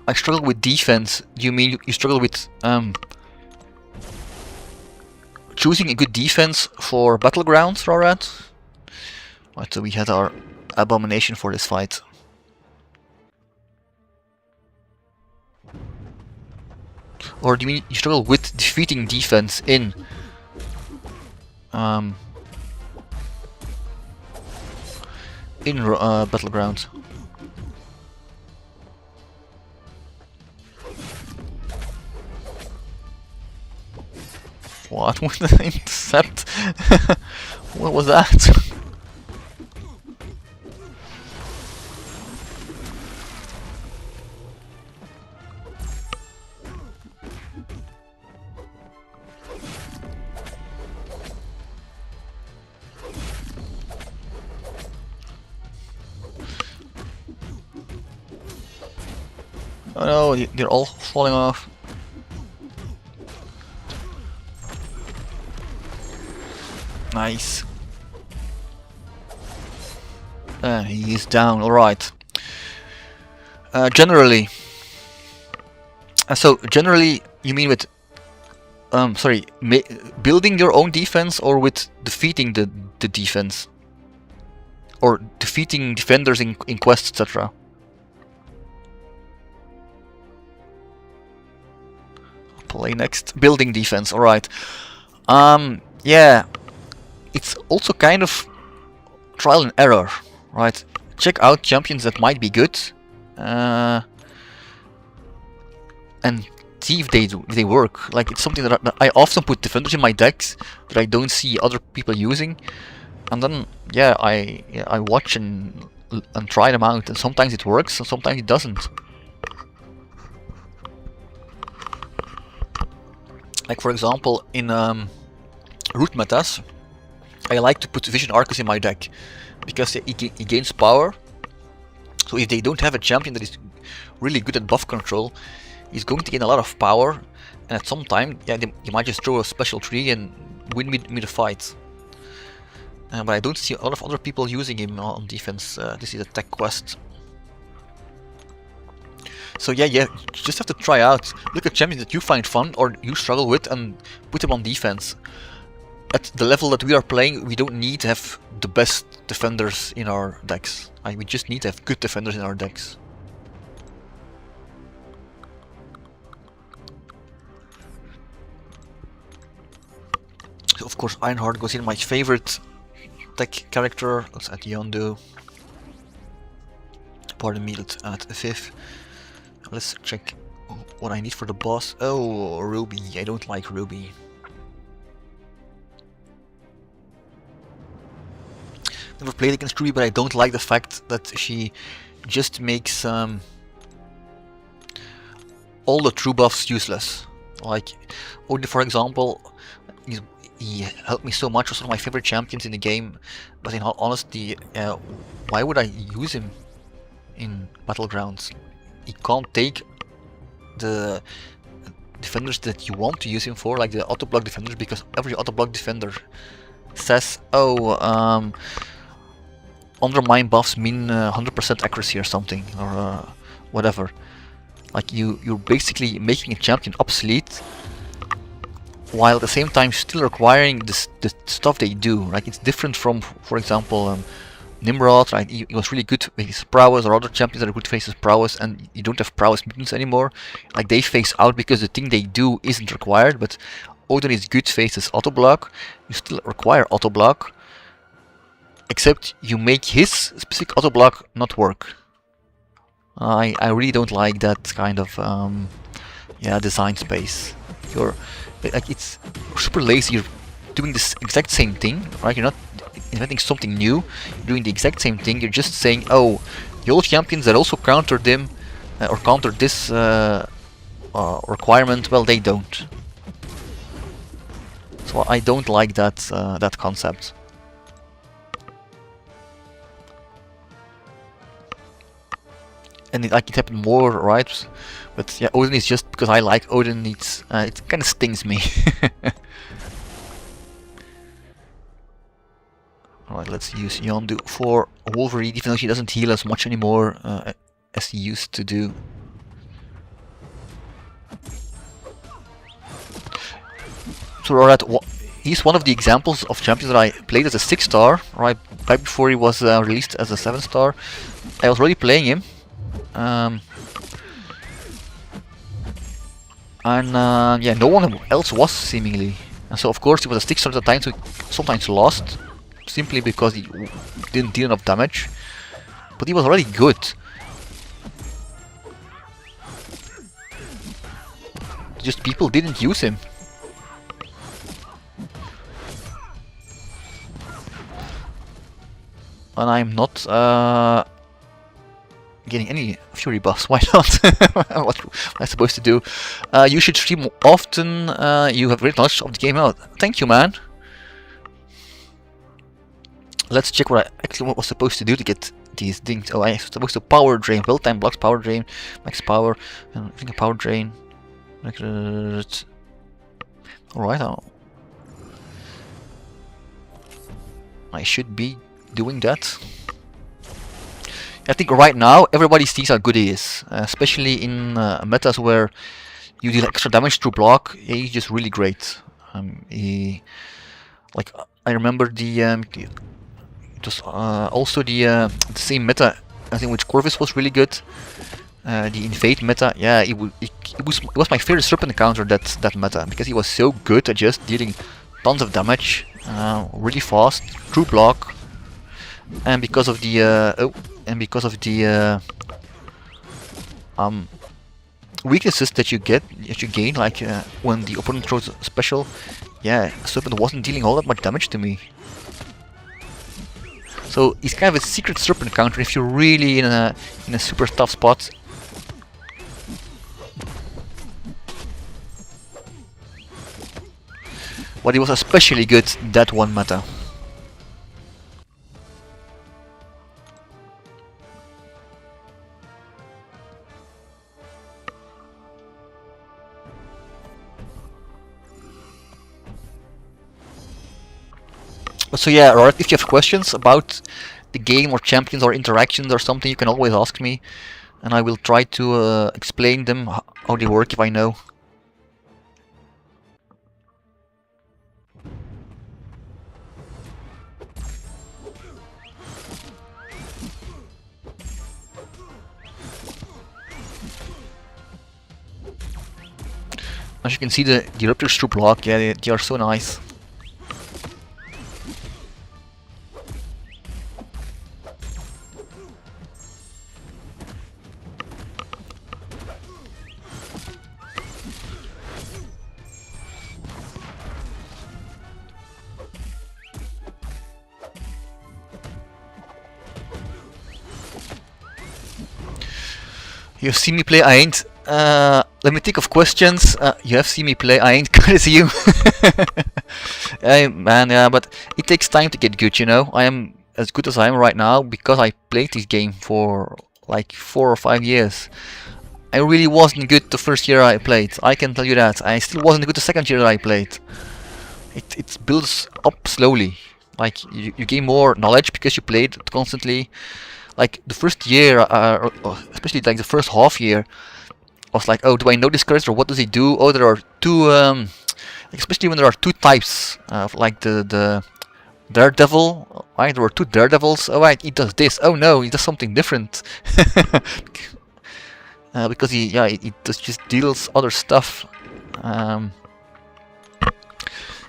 I struggle with defense. Do you mean you struggle with choosing a good defense for Battlegrounds, Rorad? Right, so we had our Abomination for this fight. Or do you mean you struggle with defeating defense in Battlegrounds? What was the intercept? What was that? Oh no, they're all falling off. Nice. He is down, alright. Generally. So, generally, you mean with... sorry, building your own defense or with defeating the defense? Or defeating defenders in quests, etc. Play next. Building defense, alright. Yeah. It's also kind of trial and error, right? Check out champions that might be good. And see if they work. Like, it's something that I often put defenders in my decks that I don't see other people using. And then, yeah, I watch and try them out, and sometimes it works, and sometimes it doesn't. Like for example, in root metas, I like to put Vision Arcus in my deck because he gains power. So if they don't have a champion that is really good at buff control, he's going to gain a lot of power, and at some time, yeah, you might just throw a special tree and win me the fight. But I don't see a lot of other people using him on defense. This is a tech quest. So yeah, you just have to try out. Look at champions that you find fun or you struggle with and put them on defense. At the level that we are playing, we don't need to have the best defenders in our decks. We just need to have good defenders in our decks. So of course Ironheart goes in, my favorite tech character. Let's add Yondu. Pardon me, let's add a 5th. Let's check what I need for the boss. Oh, Ruby. I don't like Ruby. Never played against Ruby, but I don't like the fact that she just makes all the true buffs useless. Like Odin, for example, he helped me so much. Was one of my favorite champions in the game. But in all honesty, why would I use him in Battlegrounds? He can't take the defenders that you want to use him for, like the auto block defenders, because every auto block defender says, oh, undermine buffs mean 100% accuracy or something, or whatever. Like you're basically making a champion obsolete, while at the same time still requiring the stuff they do. Like it's different from, for example, Nimrod, right? He was really good with his prowess, or other champions that are good face his prowess, and you don't have prowess mutants anymore. Like they phase out because the thing they do isn't required, but Odin is good faces auto block. You still require auto block, except you make his specific auto block not work. I really don't like that kind of yeah, design space. Like it's super lazy. You're doing this exact same thing, right? You're not inventing something new. You're doing the exact same thing. You're just saying, oh, the old champions that also countered them or countered this requirement, well, they don't. So I don't like that that concept. And it happened more, right? But yeah, Odin is just because I like Odin. It's it kind of stings me. Alright, let's use Yondu for Wolverine, even though she doesn't heal as much anymore as he used to do. So alright, he's one of the examples of champions that I played as a 6-star, right before he was released as a 7-star. I was already playing him. Yeah, no one else was seemingly. And so of course he was a 6-star at the time, so he sometimes lost. Simply because he didn't deal enough damage. But he was already good. Just people didn't use him. And I'm not getting any fury buffs. Why not? What am I supposed to do? You should stream often. You have great knowledge of the game. Oh, thank you, man. Let's check what I actually was supposed to do to get these things. Oh, I'm supposed to power drain. Well time blocks, power drain, max power, and I think a power drain. Alright, I should be doing that. I think right now everybody sees how good he is, especially in metas where you deal extra damage through block. He's just really great. I remember it was also the same meta. I think which Corvus was really good. The invade meta, yeah, it was my favorite serpent counter that meta, because he was so good at just dealing tons of damage, really fast through block, and because of the weaknesses that you gain, like when the opponent throws a special. Yeah, serpent wasn't dealing all that much damage to me. So he's kind of a secret serpent counter if you're really in a super tough spot. But he was especially good that one meta. So yeah, Rart, if you have questions about the game or champions or interactions or something, you can always ask me, and I will try to explain them, how they work if I know. As you can see, the Raptors through block, yeah, they are so nice. You've seen me play, I ain't. Let me think of questions. You have seen me play, I ain't good as you. Hey, man, yeah, but it takes time to get good, you know. I am as good as I am right now because I played this game for like 4 or 5 years. I really wasn't good the first year I played, I can tell you that. I still wasn't good the second year that I played. It builds up slowly. Like, you gain more knowledge because you played constantly. Like, the first year, especially like the first half year, I was like, oh, do I know this character? What does he do? Oh, there are two, especially when there are two types, like the Daredevil, right? There were two Daredevils. Oh, right, he does this. Oh no, he does something different. Because he just deals other stuff.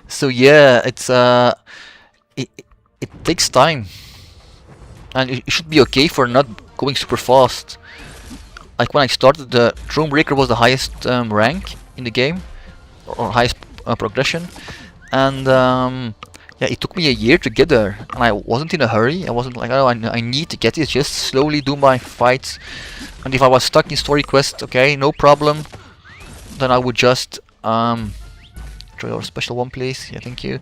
So yeah, it takes time. And it should be okay for not going super fast. Like when I started, the Thronebreaker was the highest rank in the game, or highest progression, and yeah, it took me a year to get there, and I wasn't in a hurry. I wasn't like, oh, I need to get it. Just slowly do my fights, and if I was stuck in story quest, okay, no problem. Then I would just try your special one, please. Yeah, thank you.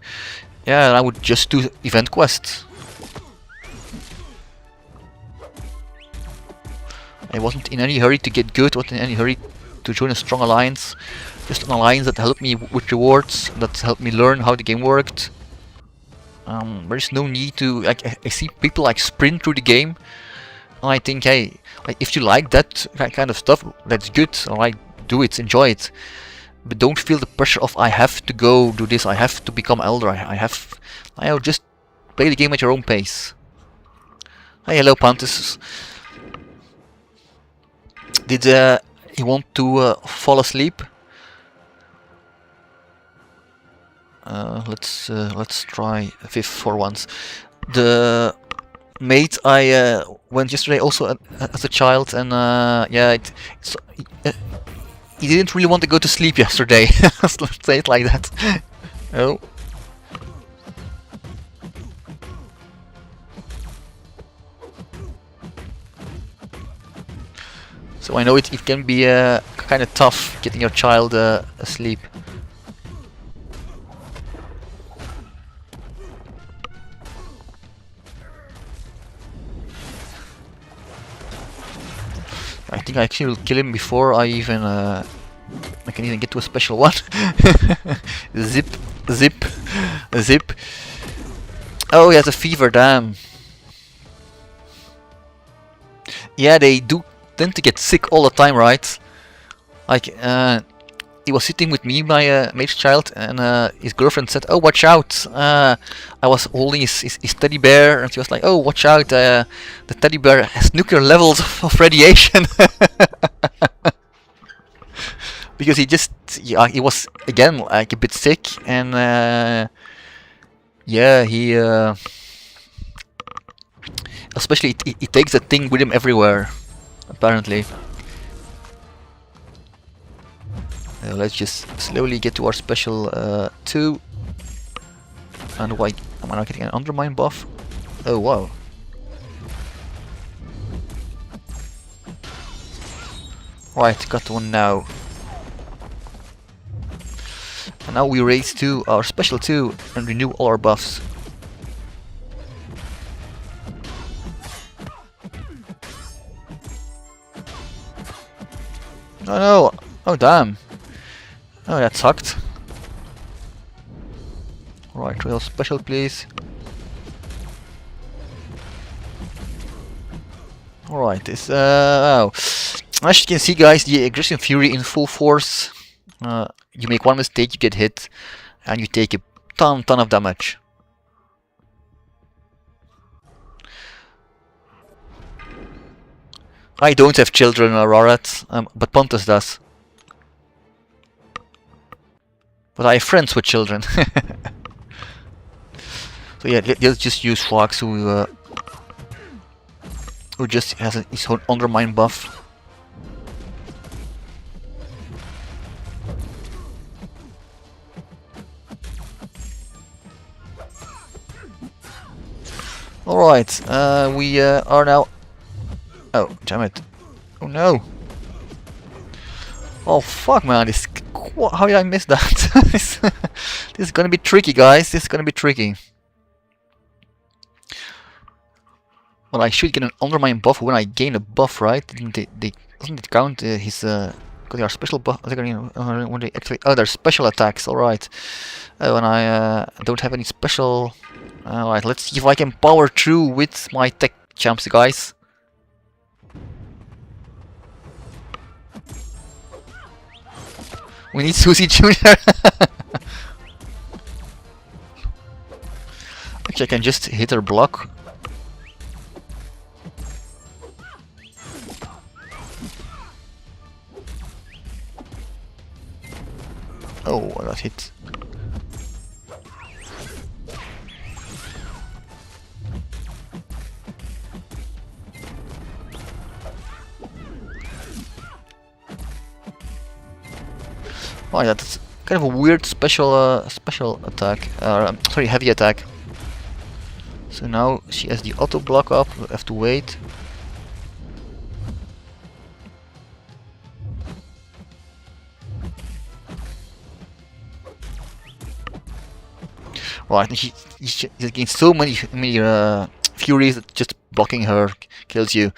Yeah, and I would just do event quests. I wasn't in any hurry to get good, wasn't in any hurry to join a strong alliance. Just an alliance that helped me with rewards, that helped me learn how the game worked. There's no need to... I see people like sprint through the game, and I think, hey, like, if you like that kind of stuff, that's good. Alright, do it, enjoy it. But don't feel the pressure of, I have to go do this, I have to become Elder, I'll just play the game at your own pace. Hey, hello Pantus. Did he want to fall asleep? Let's try Viv for once. The maid I went yesterday also as a child, and yeah, he didn't really want to go to sleep yesterday. Let's say it like that. Oh. So I know it can be kind of tough getting your child asleep. think I actually will kill him before I can even get to a special one. Zip, zip, zip. Oh, he has a fever, damn. Yeah, they do tend to get sick all the time, right? Like, he was sitting with me, my mage child, and his girlfriend said, "Oh, watch out!" I was holding his teddy bear, and she was like, "Oh, watch out! The teddy bear has nuclear levels of radiation." Because yeah, he was again like a bit sick, and yeah, he especially he takes that thing with him everywhere, apparently. Let's just slowly get to our special 2. And why am I not getting an undermine buff? Oh wow. Right, got one now. And now we raise to our special 2 and renew all our buffs. Oh no! Oh damn! Oh, that sucked. Right, real special, please. Alright, this oh. As you can see, guys, the Aggressive Fury in full force. You make one mistake, you get hit, and you take a ton of damage. I don't have children, Rorat, but Pontus does. But I have friends with children. So yeah, let's just use Fox, who just has his own undermine buff. Alright, we are now... Oh, damn it. Oh no! Oh fuck, man, this... How did I miss that? This is gonna be tricky, guys. This is gonna be tricky. Well, I should get an undermine buff when I gain a buff, right? Doesn't it count his... Because they are special buff... when they activate... Oh, they're special attacks, alright. Oh, and I don't have any special... Alright, let's see if I can power through with my tech champs, guys. We need Susie Jr. Actually, I can just hit her block. Oh, I got hit. Oh yeah, that's kind of a weird special special attack. Sorry, heavy attack. So now she has the auto block up. We'll have to wait. Right, and she's getting so many furies that just blocking her kills you.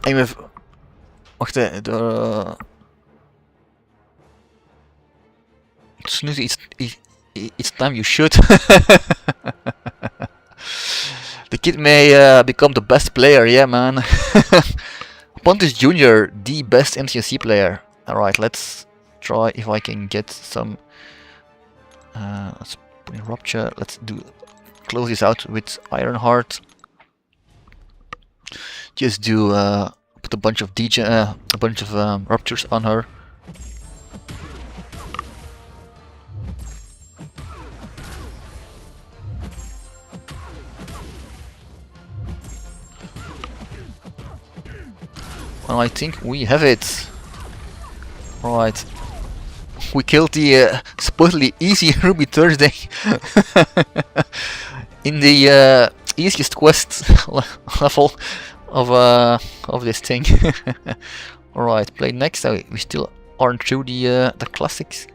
En we... Wacht, Snoozy, it's time you should. The kid may become the best player, yeah man. Pontus Jr., the best MCSC player. Alright, let's try if I can get some... let's put in Rupture, let's close this out with Ironheart. Just do put a bunch of ruptures on her. Well, I think we have it. Right. We killed the supposedly easy Ruby Thursday in the easiest quest level of this thing. Alright, play next. We still aren't through the classics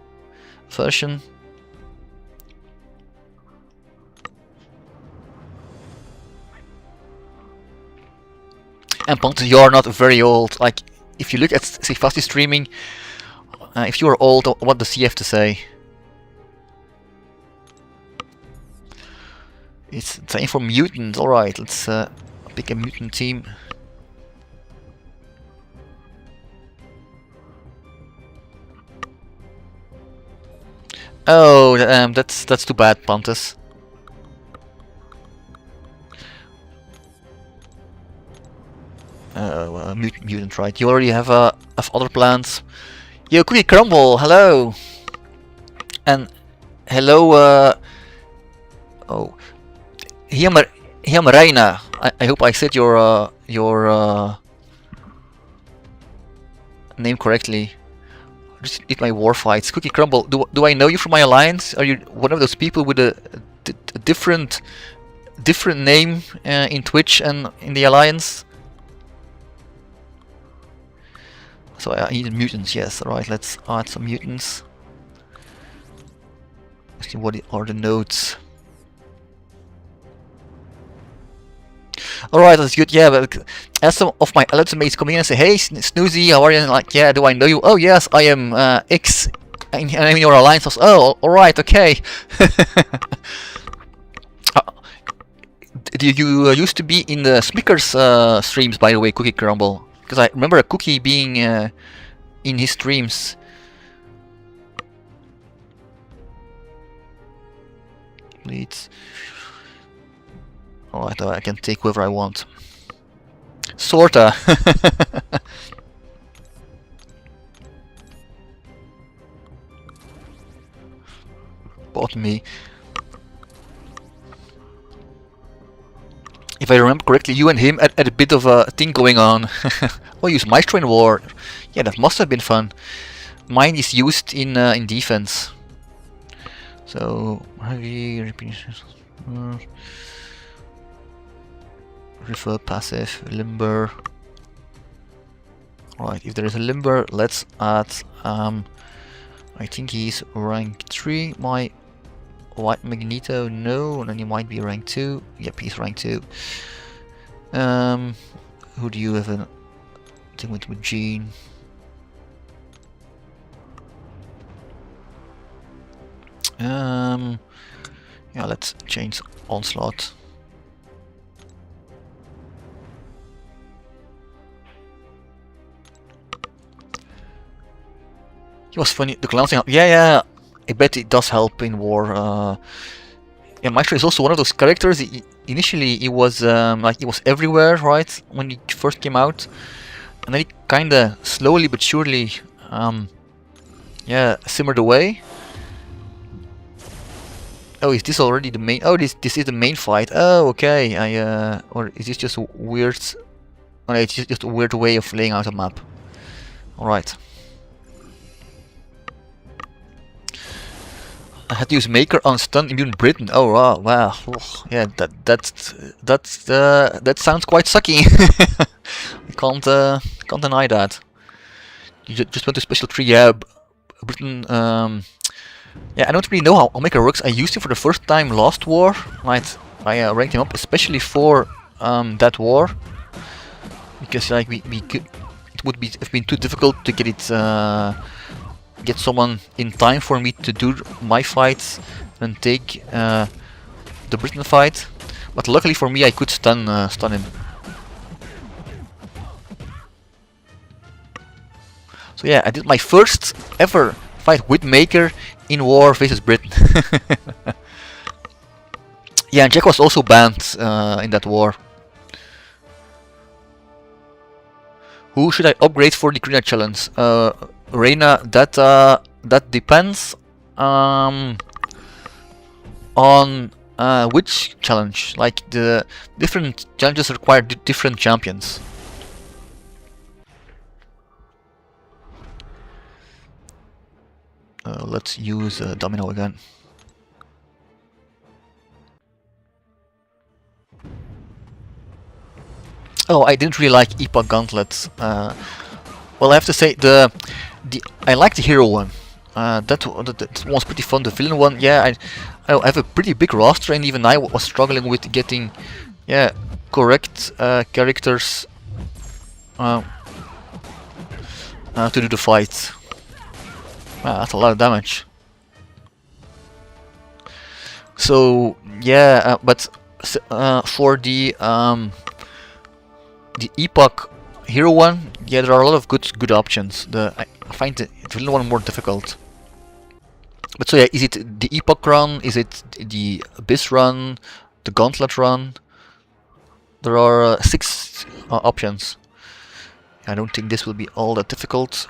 version. And Pontus, you are not very old. Like, if you look at Sifasti streaming, if you are old, what does he have to say? It's time for mutants. Alright, let's pick a mutant team. Oh, that's too bad, Pontus. Mutant, right? You already have other plans. Yo, Cookie Crumble, hello, and hello. Oh, Hiamarina. I hope I said your name correctly. Just did my war fights. Cookie Crumble. Do I know you from my alliance? Are you one of those people with a different name in Twitch and in the alliance? So I need mutants. Yes. All right. Let's add some mutants. Let's see what are the nodes. Alright, that's good, yeah, but as some of my alliance mates come in and say, hey Snoozy, how are you? And like, yeah, do I know you? Oh yes, I am X, and I'm in your alliance. Oh, alright, okay. You used to be in the Smickers streams, by the way, Cookie Crumble, because I remember a Cookie being in his streams. Leads. Alright, I can take whoever I want. Sorta. Bought me. If I remember correctly, you and him had a bit of a thing going on. Oh, use Maestro in war. Yeah, that must have been fun. Mine is used in defense. So heavy repetitions. Refer passive, limber. Alright, if there is a limber, let's add I think he's rank 3. My white Magneto, no, and then he might be rank 2. Yep, he's rank 2. Who do you have a thing with Jean? Yeah, let's change Onslaught. It was funny, the clowns thing. Yeah, I bet it does help in war. Yeah, Maestro is also one of those characters. Initially, he was like he was everywhere, right, when he first came out, and then he kinda slowly but surely, yeah, simmered away. Oh, is this already the main? Oh, this is the main fight. Oh, okay. Or is this just a weird? Oh, no, it's just a weird way of laying out a map. All right. I had to use Maker on stun immune Britain. Oh wow. Yeah, that sounds quite sucky. I can't deny that. You just went to special tree. Yeah, Britain. Yeah, I don't really know how Maker works. I used him for the first time last war. Right, I ranked him up especially for that war because like we could. It would have been too difficult to get it. Get someone in time for me to do my fights and take the Britain fight, but luckily for me I could stun him. So yeah, I did my first ever fight with Maker in war versus Britain. Yeah, and Jack was also banned in that war. Who should I upgrade for the Krina challenge? Reina, that depends on which challenge. Like the different challenges require different champions. Let's use Domino again. Oh, I didn't really like Epoch Gauntlets. Well, I have to say I like the hero one. That was pretty fun. The villain one, yeah, I have a pretty big roster, and even I was struggling with getting, yeah, correct characters uh, to do the fight. Wow, that's a lot of damage. So yeah, but for the Epoch Hero one, yeah, there are a lot of good options. I find the Villain one more difficult. But so yeah, is it the Epoch run? Is it the Abyss run? The Gauntlet run? There are 6 options. I don't think this will be all that difficult.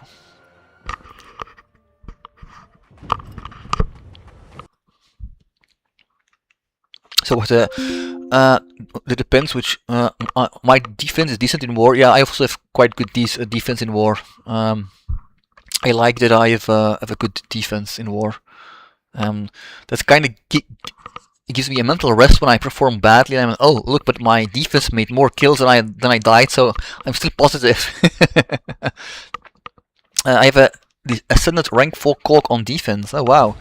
So it depends which. My defense is decent in war. Yeah, I also have quite good defense in war. I like that I have a good defense in war. That's kind of it gives me a mental rest when I perform badly. I'm oh look, but my defense made more kills than I died, so I'm still positive. I have the Ascendant rank 4 Cork on defense. Oh wow.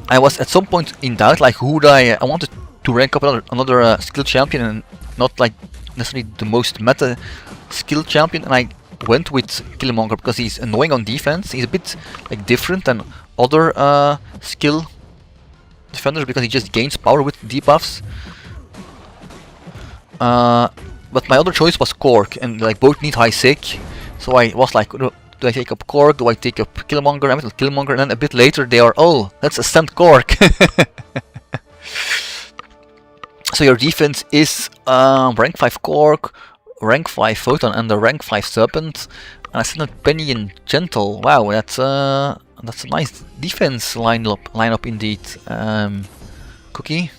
I was at some point in doubt, like who would I wanted to rank up another skill champion, and not like necessarily the most meta skill champion, and I went with Killmonger because he's annoying on defense. He's a bit like different than other skill defenders because he just gains power with debuffs. But my other choice was Cork, and like both need high sick, so I was like, do I take up Cork? Do I take up Killmonger? I went with Killmonger, and then a bit later they are, oh, let's ascend Cork. So your defense is rank 5 Cork, rank 5 Photon, and the rank 5 Serpent, and Ascendant Penny and Gentle. Wow, that's a nice defense lineup indeed. Cookie.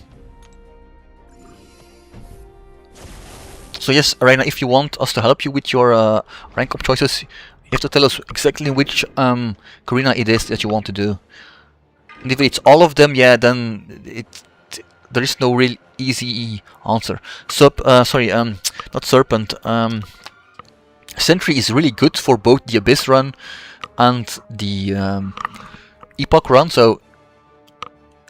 So yes, Arena, if you want us to help you with your rank up choices, you have to tell us exactly which Karina it is that you want to do. And if it's all of them, yeah, then there is no real easy answer. Not Serpent. Sentry is really good for both the Abyss run and the Epoch run, so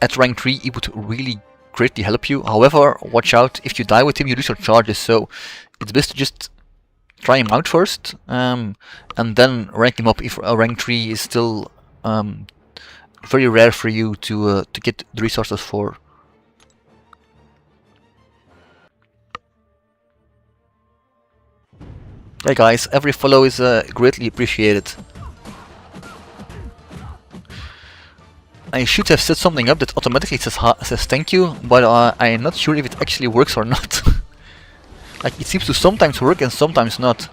at rank 3 it would really greatly help you. However, watch out, if you die with him you lose your charges, so it's best to just try him out first, and then rank him up if rank 3 is still very rare for you to get the resources for. Hey guys, every follow is greatly appreciated. I should have set something up that automatically says thank you, but I am not sure if it actually works or not. Like, it seems to sometimes work and sometimes not.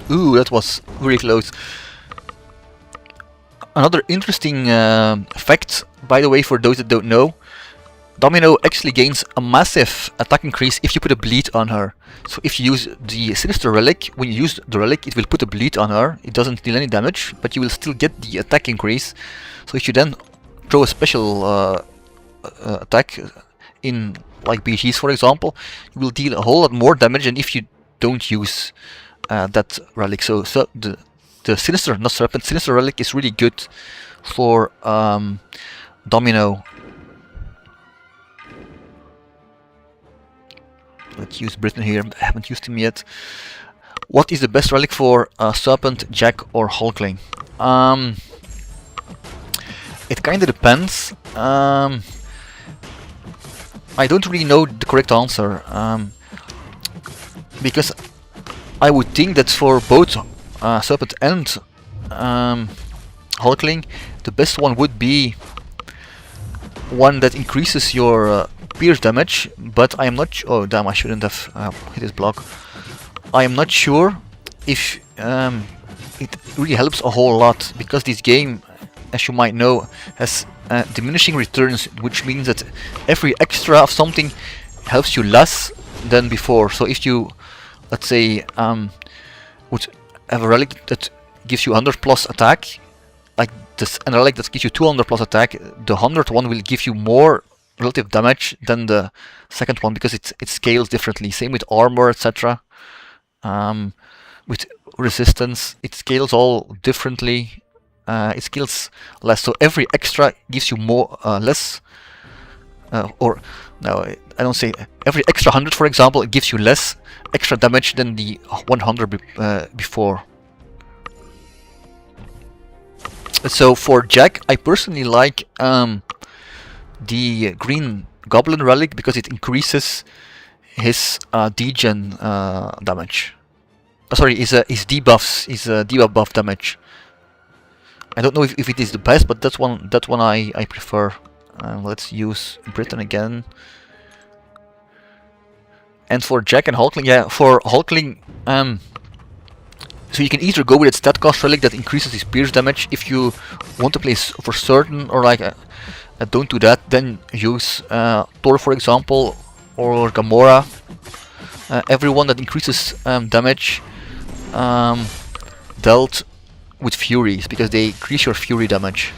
Ooh, that was really close. Another interesting fact, by the way, for those that don't know, Domino actually gains a massive attack increase if you put a bleed on her. So if you use the Sinister Relic, when you use the relic it will put a bleed on her. It doesn't deal any damage, but you will still get the attack increase. So if you then throw a special attack in, like BGs for example, you will deal a whole lot more damage than if you don't use that relic. So the Sinister Relic is really good for Domino. Let's use Britain here, I haven't used him yet. What is the best relic for Serpent, Jack or Hulkling? It kinda depends. I don't really know the correct answer. Because I would think that for both Serpent and Hulkling, the best one would be one that increases your pierce damage, but I am not oh damn, I shouldn't have hit his block. I am not sure if it really helps a whole lot, because this game, as you might know, has diminishing returns, which means that every extra of something helps you less than before. So if you, let's say, would have a relic that gives you 100 plus attack, like this, and a relic that gives you 200 plus attack, the 100 one will give you more relative damage than the second one, because it scales differently. Same with armor, etc. With resistance, it scales all differently. it scales less. So every extra gives you more less. Or no, I don't say every extra 100, for example, it gives you less extra damage than the 100 before. So for Jack, I personally like the Green Goblin Relic because it increases his degen damage. Sorry, his debuffs, his debuff buff damage. I don't know if it is the best, but that's one I prefer. Let's use Britain again. And for Jack and Hulkling, yeah, for Hulkling, so you can either go with its stat cost relic that increases his pierce damage if you want to play for certain, or like don't do that, then use Thor, for example, or Gamora. Everyone that increases damage dealt with Furies, because they increase your Fury damage.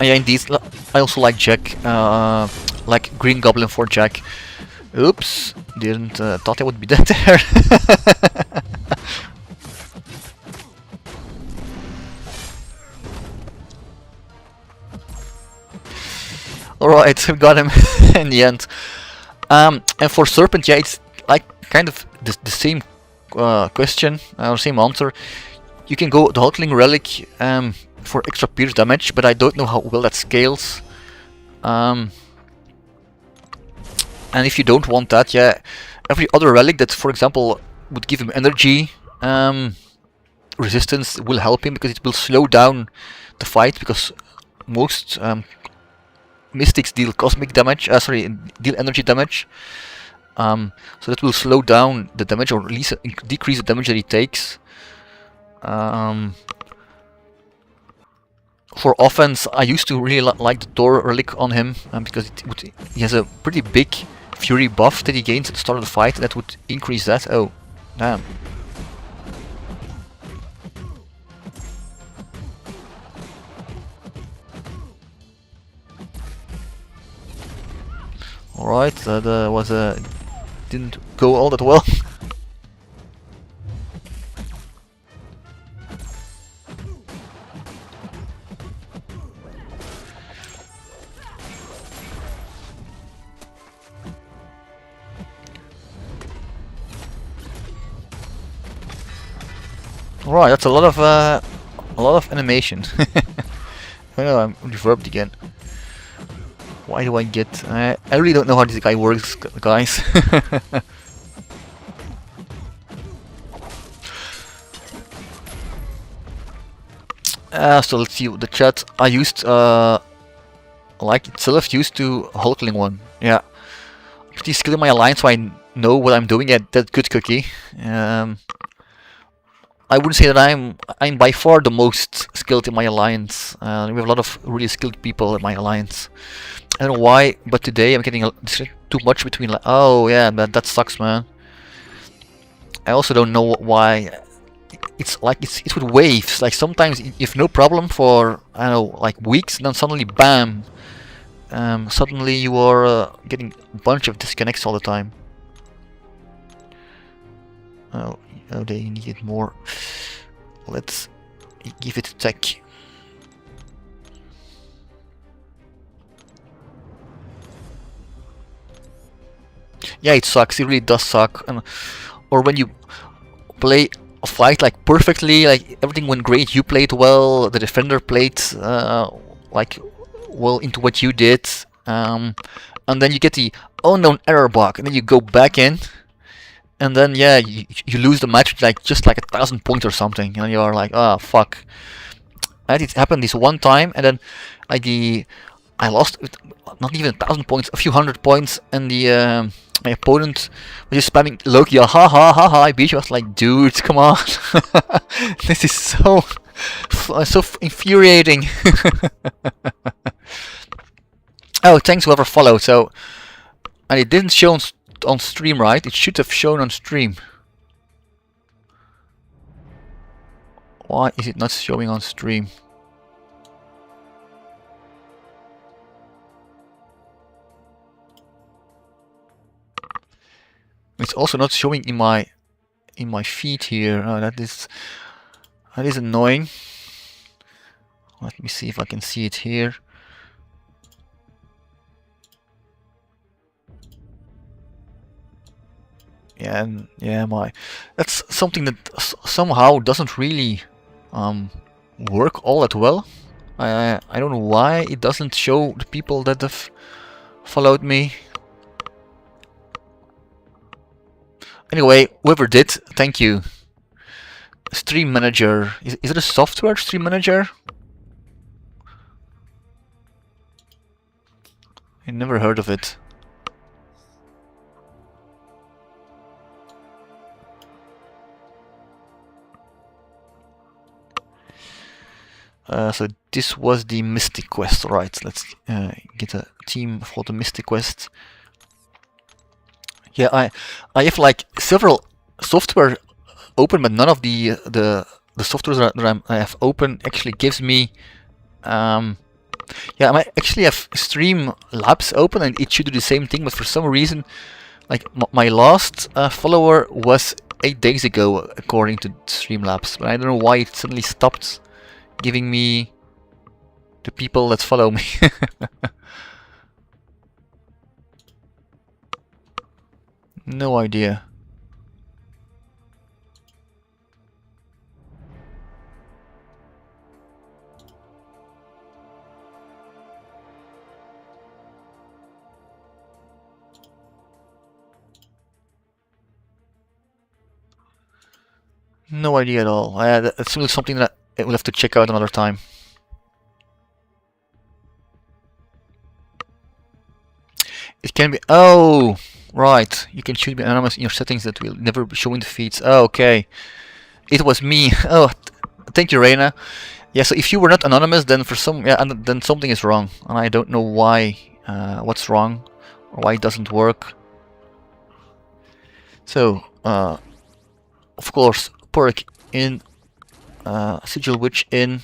Yeah, indeed. I also like Jack, like Green Goblin for Jack. Oops, didn't thought I would be dead there. Alright, got him in the end. And for Serpent, yeah, it's like kind of the same question, or same answer. You can go the Hulkling Relic for extra pierce damage, but I don't know how well that scales. And if you don't want that, yeah, every other relic that, for example, would give him energy resistance will help him, because it will slow down the fight, because most mystics deal cosmic damage, deal energy damage. So that will slow down the damage, or at least decrease the damage that he takes. For offense, I used to really like the Thor relic on him, because he has a pretty big Fury buff that he gains at the start of the fight, that would increase that. Oh, damn. Alright, that was didn't go all that well. Right, that's a lot of animation. Oh no, I'm reverbed again. Why do I get? I really don't know how this guy works, guys. So let's see the chat. I used like itself used to Hulkling one. Yeah, pretty skilled in my alliance, so I know what I'm doing. Yeah, that's good, Cookie. I wouldn't say that I'm by far the most skilled in my alliance. We have a lot of really skilled people in my alliance. I don't know why, but today I'm getting too much between. Oh yeah, that sucks, man. I also don't know why. It's like it's with waves. Like sometimes if no problem for, I don't know, like weeks, and then suddenly bam, suddenly you are getting a bunch of disconnects all the time. Oh, they needed more. Let's give it tech. Yeah, it sucks. It really does suck. Or when you play a fight like perfectly, like everything went great. You played well. The defender played like well into what you did, and then you get the unknown error bug, and then you go back in. And then yeah, you lose the match like just like 1,000 points or something, and you're like, oh fuck. And it happened this one time, and then I lost not even 1,000 points, a few hundred points, and the my opponent was just spamming Loki. Ha ha ha ha! I beat you. I was like, dude, come on. This is so infuriating. Oh, thanks whoever followed. So, and it didn't show on stream, right? It should have shown on stream. Why is it not showing on stream? It's also not showing in my feed here. Oh, that is annoying. Let me see if I can see it here. Yeah, and yeah, that's something that somehow doesn't really work all that well. I don't know why it doesn't show the people that have followed me. Anyway, whoever did, thank you. Stream Manager. Is it a software, Stream Manager? I never heard of it. So this was the Mystic Quest. Right, let's get a team for the Mystic Quest. Yeah, I have like several software open, but none of the software that I have open actually gives me. Yeah, I actually have Streamlabs open, and it should do the same thing. But for some reason, like my last follower was 8 days ago, according to Streamlabs. But I don't know why it suddenly stopped giving me the people that follow me. No idea. No idea at all. That's simply something that we'll have to check out another time. It can be... Oh! Right. You can choose to be anonymous in your settings that will never show in the feeds. Oh, okay. It was me. Oh, thank you, Reina. Yeah, so if you were not anonymous, then then something is wrong. And I don't know why, what's wrong, or why it doesn't work. So, of course, Pork in, Sigil Witch in,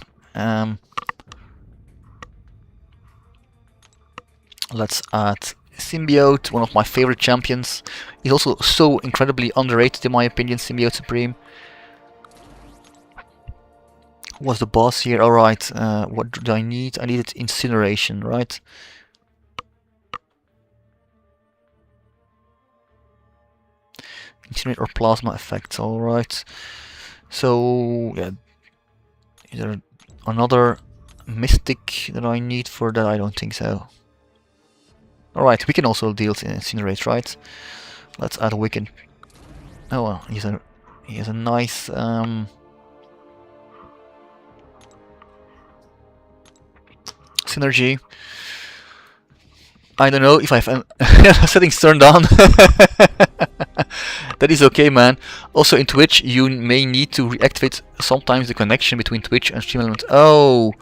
let's add Symbiote, one of my favorite champions. He's also so incredibly underrated in my opinion, Symbiote Supreme. Who was the boss here? Alright, what do I need? I needed Incineration, right? Incinerate or Plasma effects, alright. So, yeah. Is there another Mystic that I need for that? I don't think so. Alright, we can also deal Incinerate, right? Let's add a Wiccan. Oh well, he has a nice synergy. I don't know if I have settings turned on. That is okay, man. Also in Twitch, you may need to reactivate sometimes the connection between Twitch and StreamElements. Oh,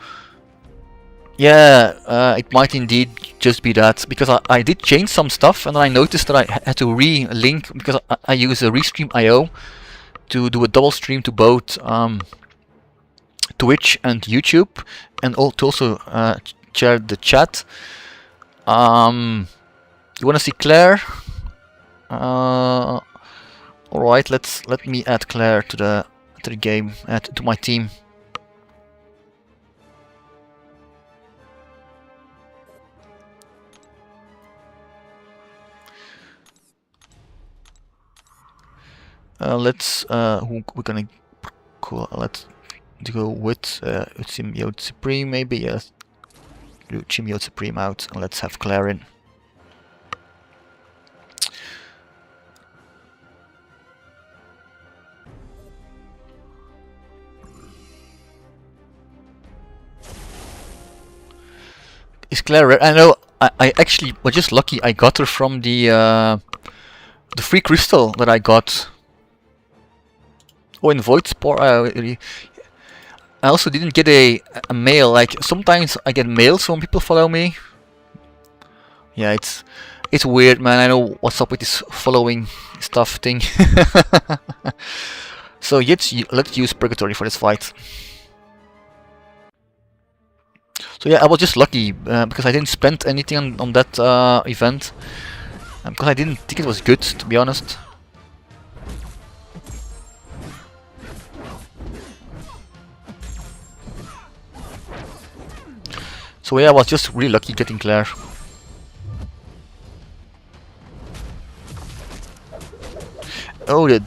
yeah, it might indeed just be that, because I did change some stuff, and then I noticed that I had to re-link, because I use a Restream.io to do a double stream to both Twitch and YouTube, and to also share the chat. You want to see Claire? Alright, let me add Claire to the game, to my team. Let's we're gonna let's go with Symbiote Supreme, maybe. Yes, do Symbiote Supreme out, and let's have Claire in. Is Claire rare? I know. I actually was just lucky. I got her from the free crystal that I got. Oh, in Void Spore. I also didn't get a mail. Like sometimes I get mails when people follow me. Yeah, it's weird, man. I know what's up with this following stuff thing. So let's use Purgatory for this fight. So yeah, I was just lucky because I didn't spend anything on that event. Because I didn't think it was good, to be honest. So yeah, I was just really lucky getting Claire. Oh, the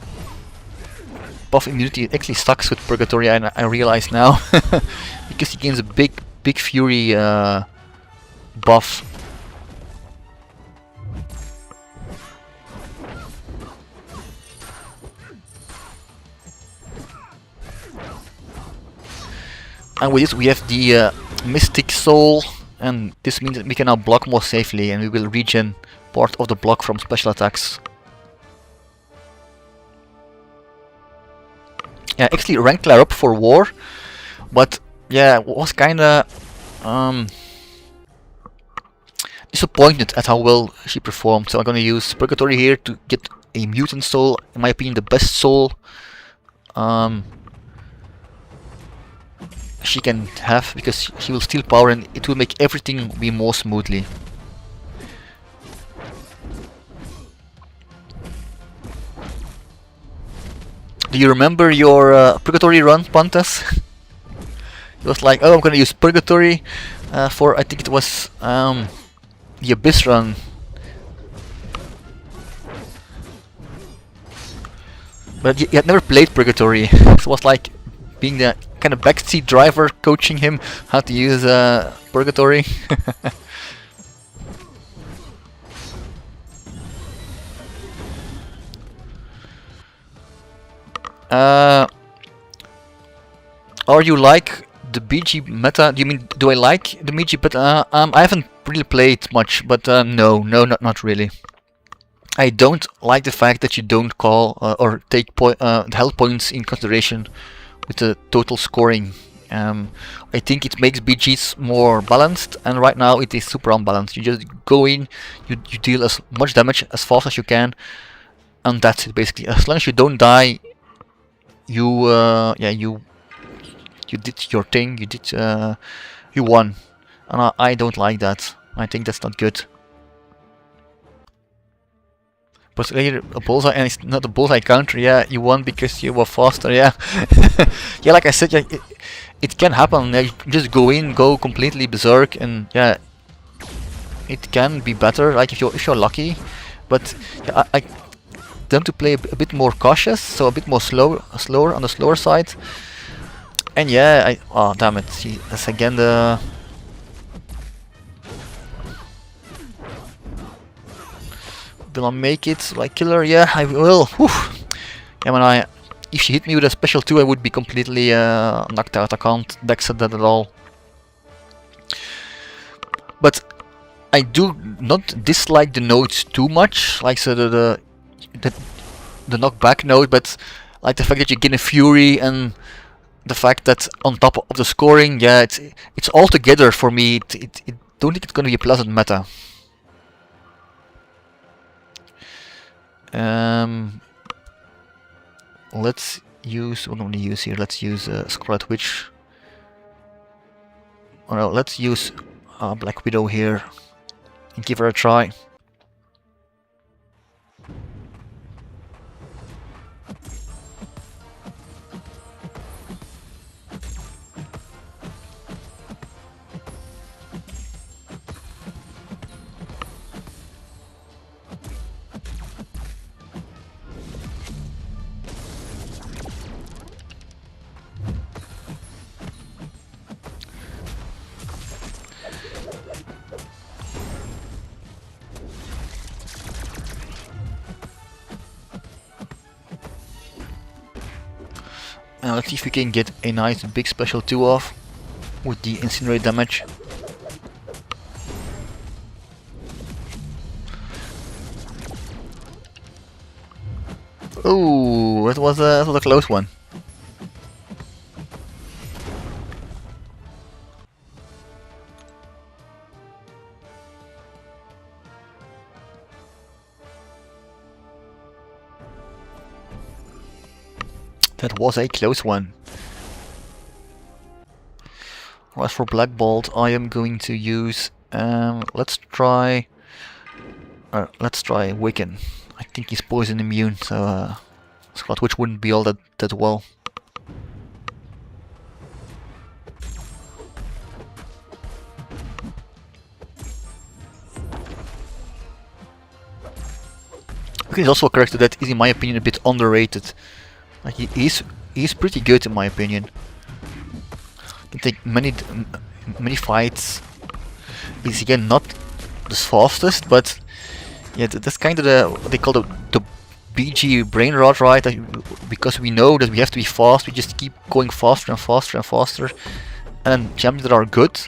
buff immunity actually sucks with Purgatory, and I realize now. Because he gains a big fury buff. And with this we have the Mystic Soul, and this means that we can now block more safely, and we will regen part of the block from special attacks. Yeah, actually ranked Claire up for war, but yeah, was kinda disappointed at how well she performed. So I'm gonna use Purgatory here to get a Mutant Soul, in my opinion the best soul she can have, because she will steal power and it will make everything be more smoothly. Do you remember your Purgatory run, Pantas? It was like, oh, I'm gonna use Purgatory for, I think it was the Abyss run. But you had never played Purgatory, so it was like being the kind of backseat driver coaching him how to use Purgatory. Are you like the BG meta? Do you mean, do I like the BG meta? I haven't really played much, but no, not really. I don't like the fact that you don't call or take health points in consideration with the total scoring. I think it makes BGs more balanced, and right now it is super unbalanced. You just go in, you deal as much damage as fast as you can, and that's it basically. As long as you don't die, you you did your thing. You won, and I don't like that. I think that's not good. But later a bullseye, and it's not a bullseye counter. Yeah, you won because you were faster. Yeah, yeah. Like I said, yeah, it can happen. You just go in, go completely berserk, and yeah, it can be better. Like if you're lucky, but yeah, I tend to play a bit more cautious, so a bit more slower on the slower side. And yeah, oh damn it! See, that's again the. Will I make it like killer? Yeah, I will. Whew. Yeah, when if she hit me with a special 2, I would be completely knocked out. I can't dex at that at all. But I do not dislike the nodes too much, like so the knockback node, but like the fact that you gain a fury and the fact that on top of the scoring, yeah, it's all together for me. It don't think it's gonna be a pleasant meta. Let's use, what do we use here? Let's use Scarlet Witch. Or no, let's use Black Widow here and give her a try. Now let's see if we can get a nice big special 2 off with the incinerate damage. Oh, that was a close one. That was a close one. As for Black Bolt, I am going to use. Let's try Wiccan. I think he's poison immune, so Scarlet Witch wouldn't be all that well. Wiccan is also a character that is, in my opinion, a bit underrated. Like he's pretty good in my opinion. I think many fights. He's again not the fastest, but yeah, that's kind of what they call the BG brain rot, right? Because we know that we have to be fast, we just keep going faster and faster and faster. And champions that are good,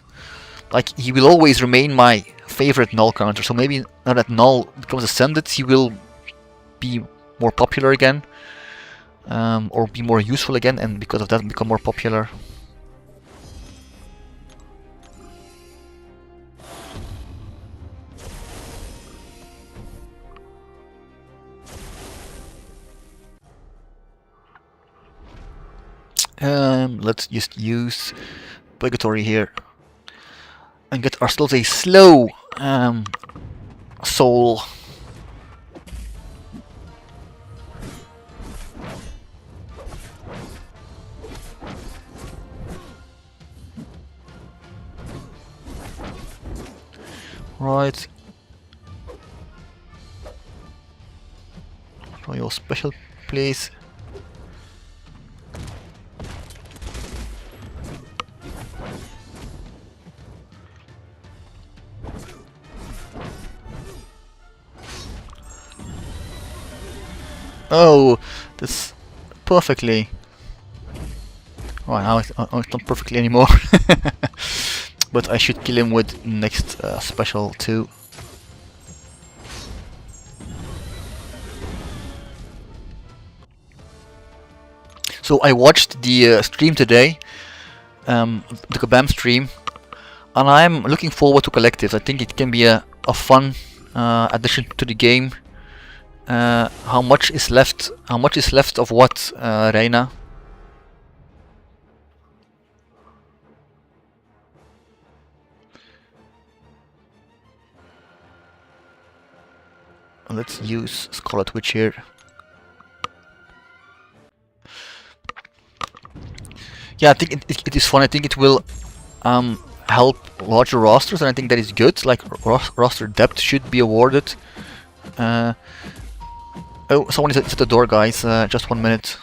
like he will always remain my favorite null counter. So maybe now that null becomes ascended, he will be more popular again, or be more useful again, and because of that become more popular. Let's just use Purgatory here and get ourselves a slow soul. Right. Try your special, please. Oh, that's perfectly. Oh, now it's not perfectly anymore. But I should kill him with next special too. So I watched the stream today, the Kabam stream, and I'm looking forward to collectives. I think it can be a fun addition to the game. How much is left? How much is left of what, Reina? Let's use Scarlet Witch here. Yeah, I think it is fun. I think it will help larger rosters, and I think that is good. Like roster depth should be awarded. Oh, someone is at the door, guys. Just 1 minute.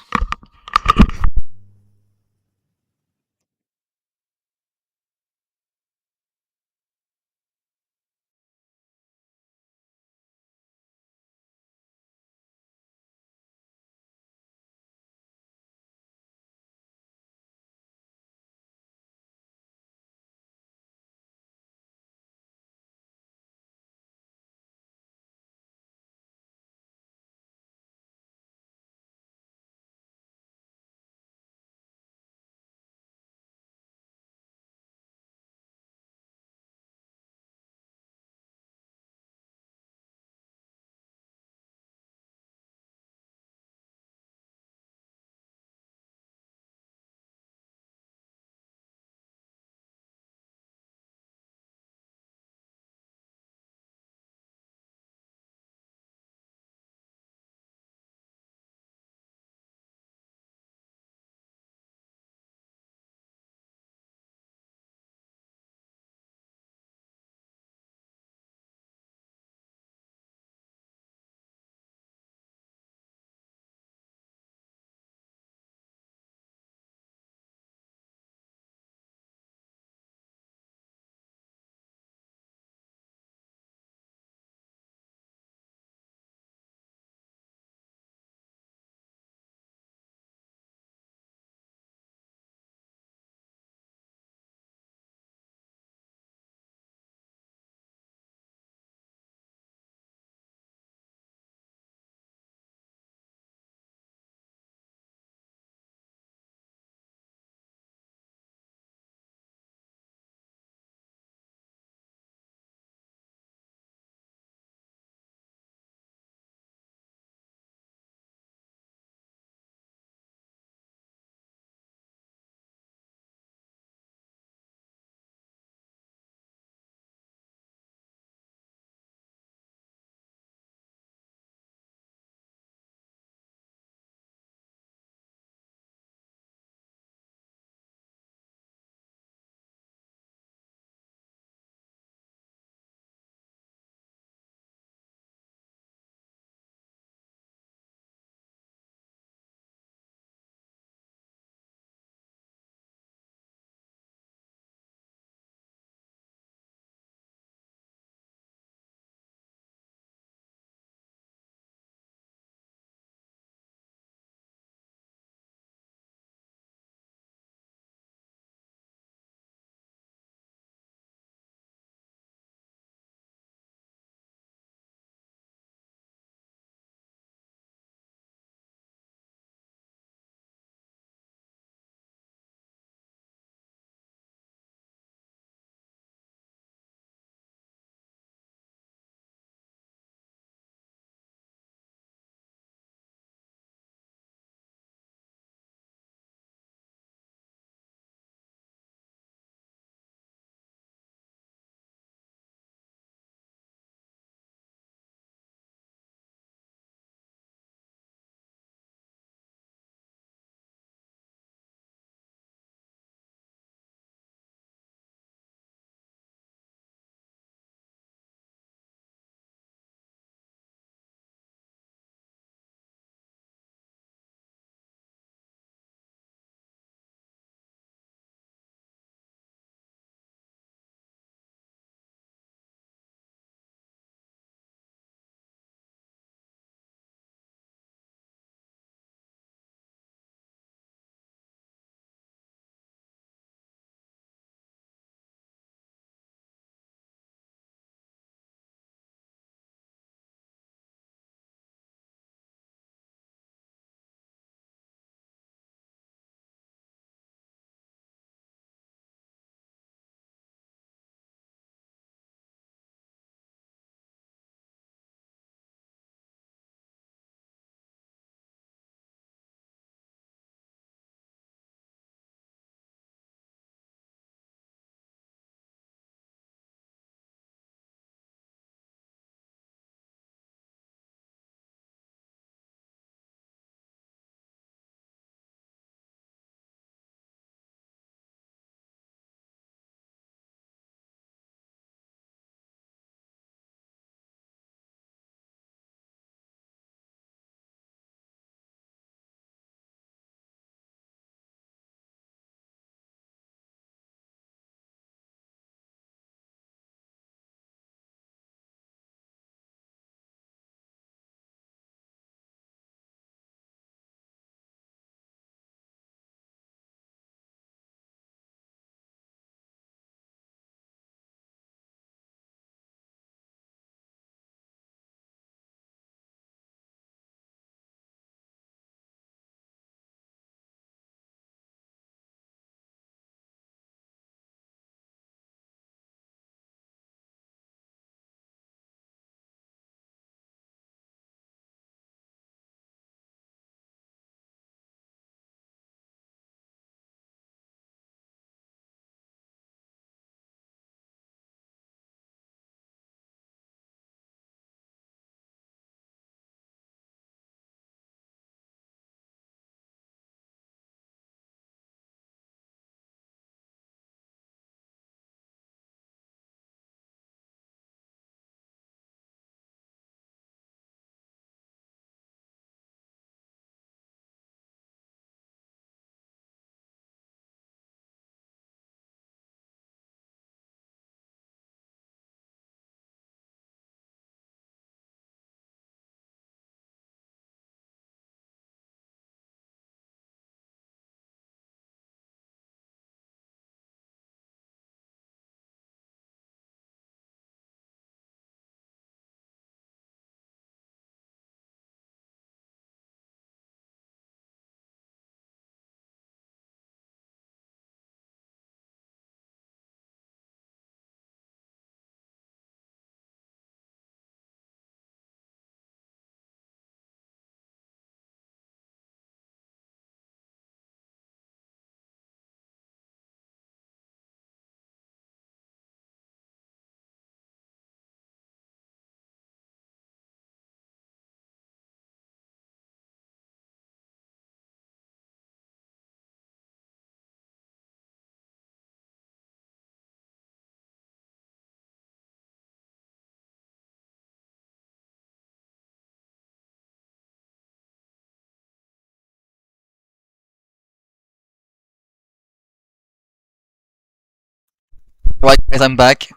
Right, guys, I'm back.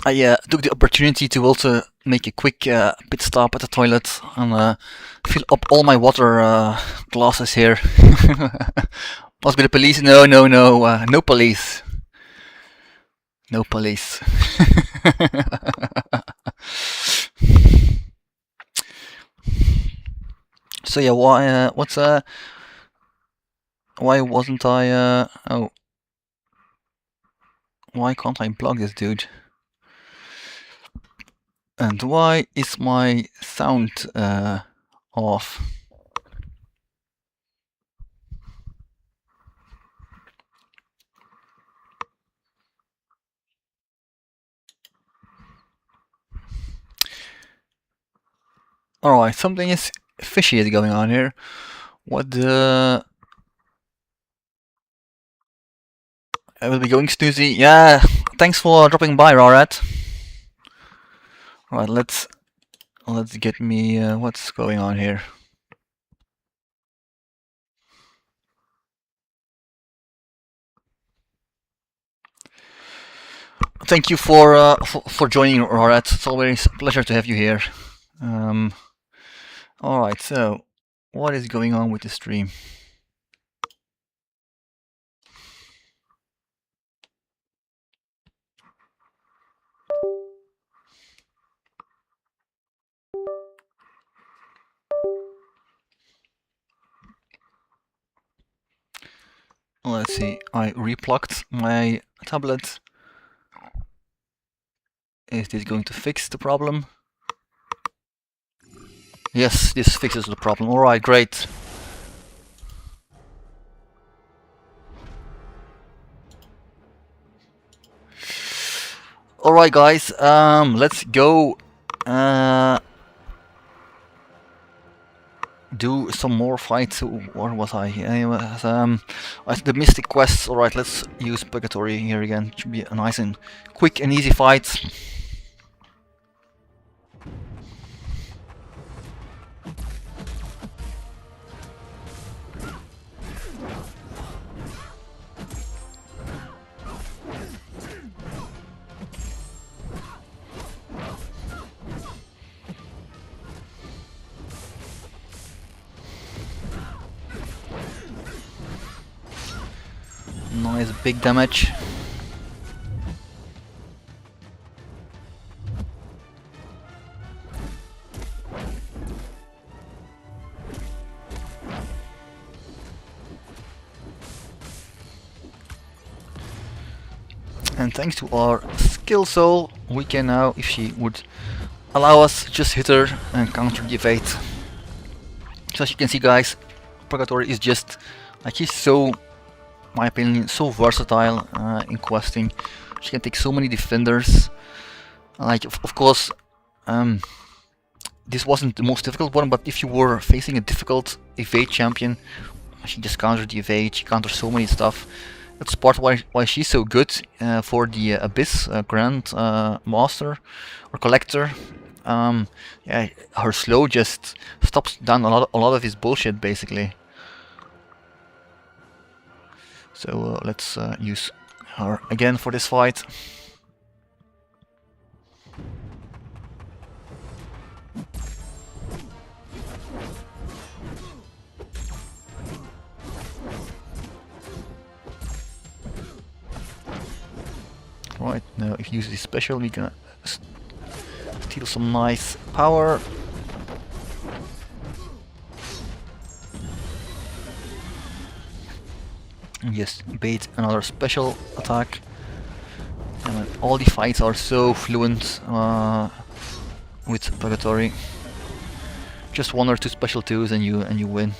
I took the opportunity to also make a quick pit stop at the toilet and fill up all my water glasses here. Must be the police? No, no, no, no police. No police. So yeah, why? Why wasn't I? Oh, why can't I block this dude? And why is my sound off? Alright, something is fishy is going on here. What the... I will be going snoozy. Yeah, thanks for dropping by, Rarat. Alright, let's get me... what's going on here? Thank you for joining, Rarat. It's always a pleasure to have you here. Alright, so what is going on with the stream? Let's see, I replugged my tablet. Is this going to fix the problem? Yes, this fixes the problem. Alright, great. Alright guys, let's go do some more fights. Where was I? The Mystic Quests. Alright, let's use Purgatory here again. It should be a nice and quick and easy fight. Nice big damage. And thanks to our skill soul, we can now, if she would allow us, just hit her and counter the evade. So as you can see guys, Purgatory is just, like, he's so, my opinion, so versatile in questing. She can take so many defenders. Like, of course, this wasn't the most difficult one, but if you were facing a difficult evade champion, she just countered the evade, she counters so many stuff. That's part why she's so good for the Abyss Grand Master or Collector. Yeah, her slow just stops down a lot of his bullshit basically. So let's use her again for this fight. Right, now if you use this special, we can steal some nice power. And just bait another special attack. And all the fights are so fluent with Purgatory. Just 1 or 2 special 2s and you win.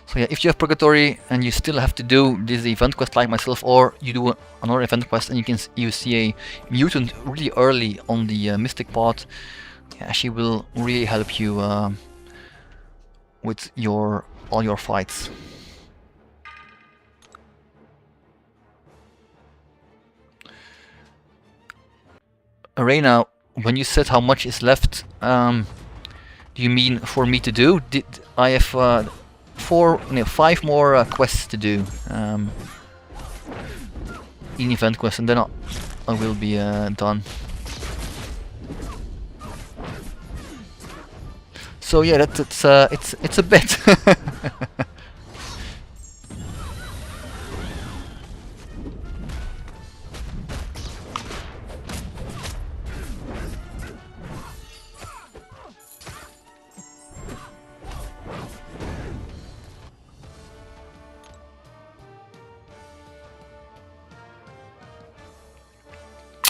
So yeah, if you have Purgatory and you still have to do this event quest like myself, or you do another event quest and you see a mutant really early on the Mystic part, yeah, she will really help you with all your fights. Arena, when you said how much is left, do you mean for me to do? I have 5 more quests to do. in event quest, and then I will be done. So yeah, it's a bit.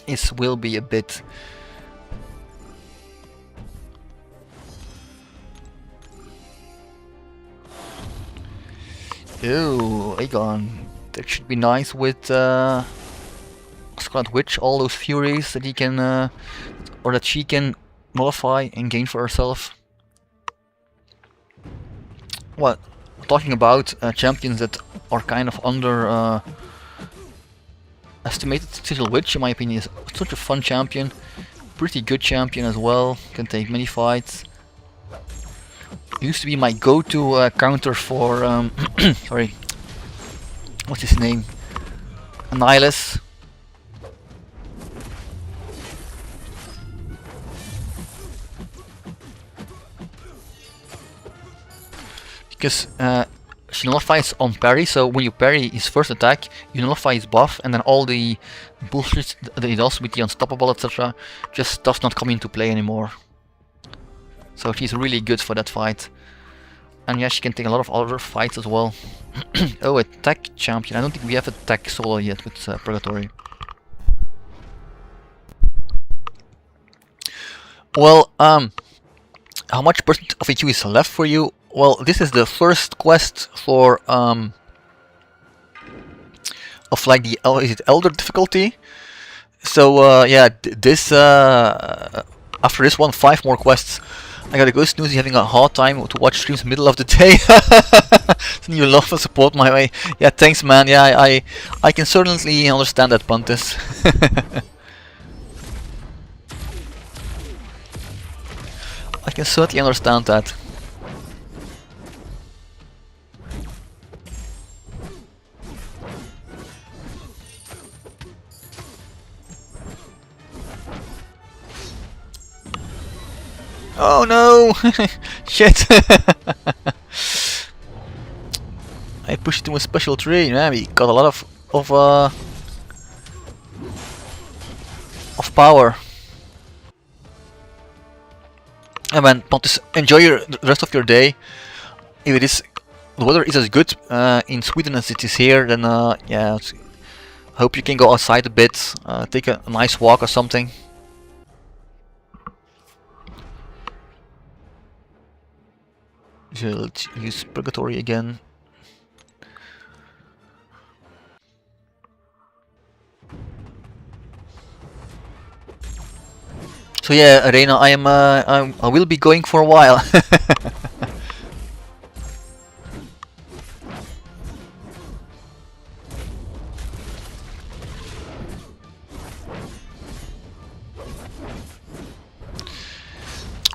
It will be a bit. Ew, Aegon. That should be nice with Scarlet Witch, all those furies that he can, or that she can nullify and gain for herself. What? Talking about champions that are kind of under estimated, Sigil Witch, in my opinion, is such a fun champion. Pretty good champion as well. Can take many fights. Used to be my go-to counter for sorry, what's his name? Annihilus. Because she nullifies on parry, so when you parry his first attack, you nullify his buff, and then all the bullshit that he does with the unstoppable, etc., just does not come into play anymore. So she's really good for that fight. And yeah, she can take a lot of other fights as well. Oh, attack champion. I don't think we have attack solo yet with Purgatory. Well, how much percent of EQ is left for you? Well, this is the first quest for of like the is it Elder difficulty. So yeah, this after this one, 5 more quests. I got a good news, you're having a hard time to watch streams middle of the day. You love and support my way. Yeah, thanks man. Yeah, I can certainly understand that, Pontus. I can certainly understand that. Oh no! Shit! I pushed into a special tree. Yeah, we got a lot of power. Yeah, man, Pontus, enjoy the rest of your day. If it is, the weather is as good in Sweden as it is here, then yeah, hope you can go outside a bit, take a nice walk or something. Let's use Purgatory again. So yeah, Arena, I will be going for a while.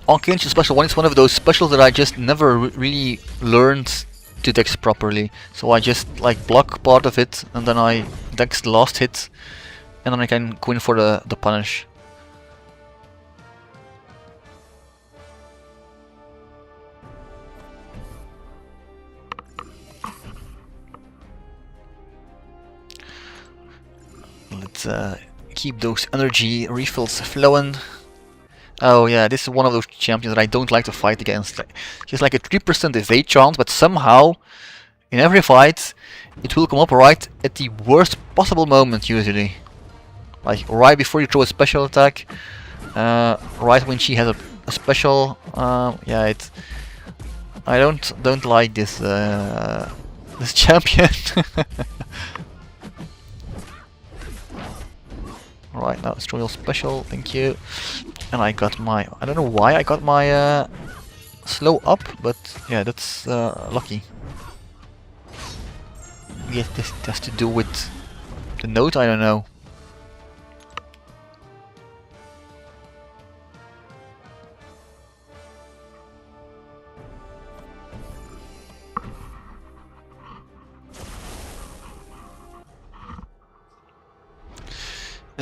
Arcane Special 1 is one of those specials that I just never really learned to dex properly. So I just like block part of it and then I dex the last hit and then I can go in for the punish. Let's keep those energy refills flowing. Oh yeah, this is one of those champions that I don't like to fight against. She's like a 3% evade chance, but somehow, in every fight, it will come up right at the worst possible moment usually. Like right before you throw a special attack, right when she has a special. Yeah, I don't like this this champion. Right, now it's Royal Special, thank you. And I got my, I don't know why I got my slow up, but yeah, that's lucky. Yes, this has to do with the note, I don't know.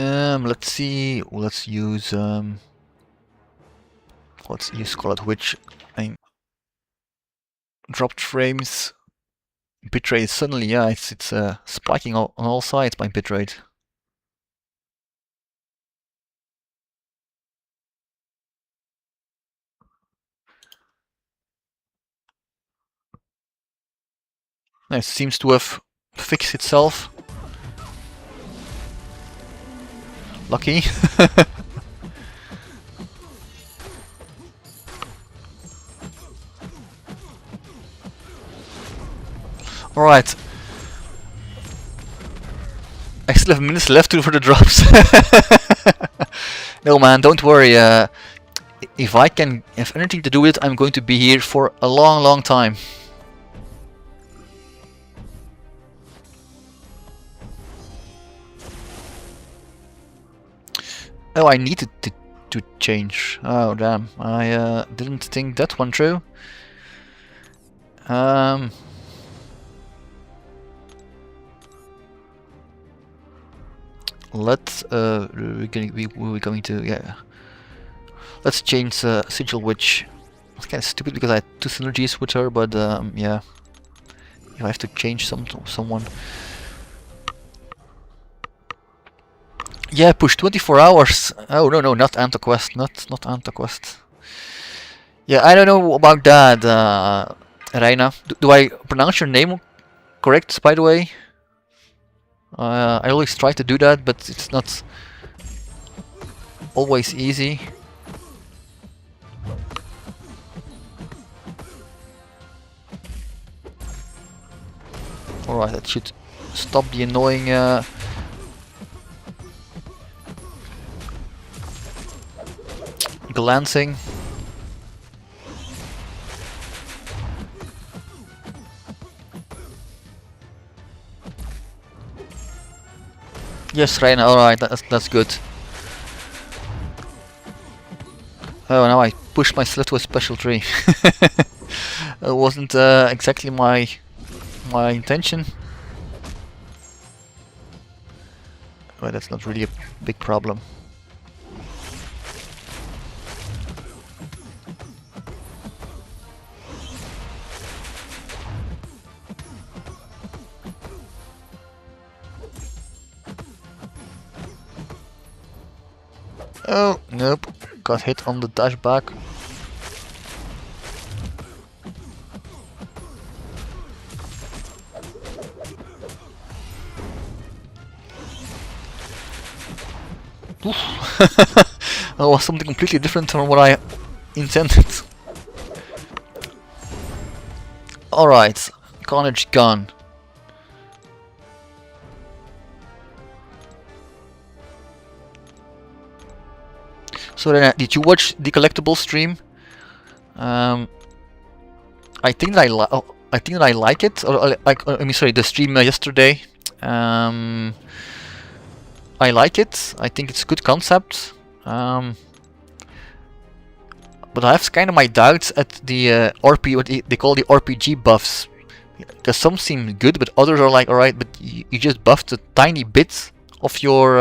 Let's see. Let's use Scarlet Witch. Dropped frames. Bitrate suddenly, yeah, it's spiking on all sides. My bitrate. It seems to have fixed itself. Lucky. Alright. I still have minutes left for the drops. No man, don't worry. If I can have anything to do with it, I'm going to be here for a long time. Oh, I needed to change. Oh damn, I didn't think that one through. Let's we're going to, yeah. Let's change Sigil Witch. It's kind of stupid because I had 2 synergies with her, but yeah. If I have to change someone. Yeah, push 24 hours. Oh no, not AntaQuest, not AntaQuest. Yeah, I don't know about that, Reina. Do I pronounce your name correct, by the way? I always try to do that, but it's not always easy. Alright, that should stop the annoying glancing. Yes, Reina, alright, that's good. Oh, now I pushed myself to a special tree. It wasn't exactly my intention. But that's not really a big problem. Oh, nope. Got hit on the dash back. That was something completely different from what I intended. Alright, Carnage gone. So then, did you watch the collectible stream? I think that I like it. Or I mean, sorry, the stream yesterday. I like it. I think it's a good concept. But I have kind of my doubts at the what they call the RPG buffs. Because some seem good, but others are like, alright, but you just buffed a tiny bit of your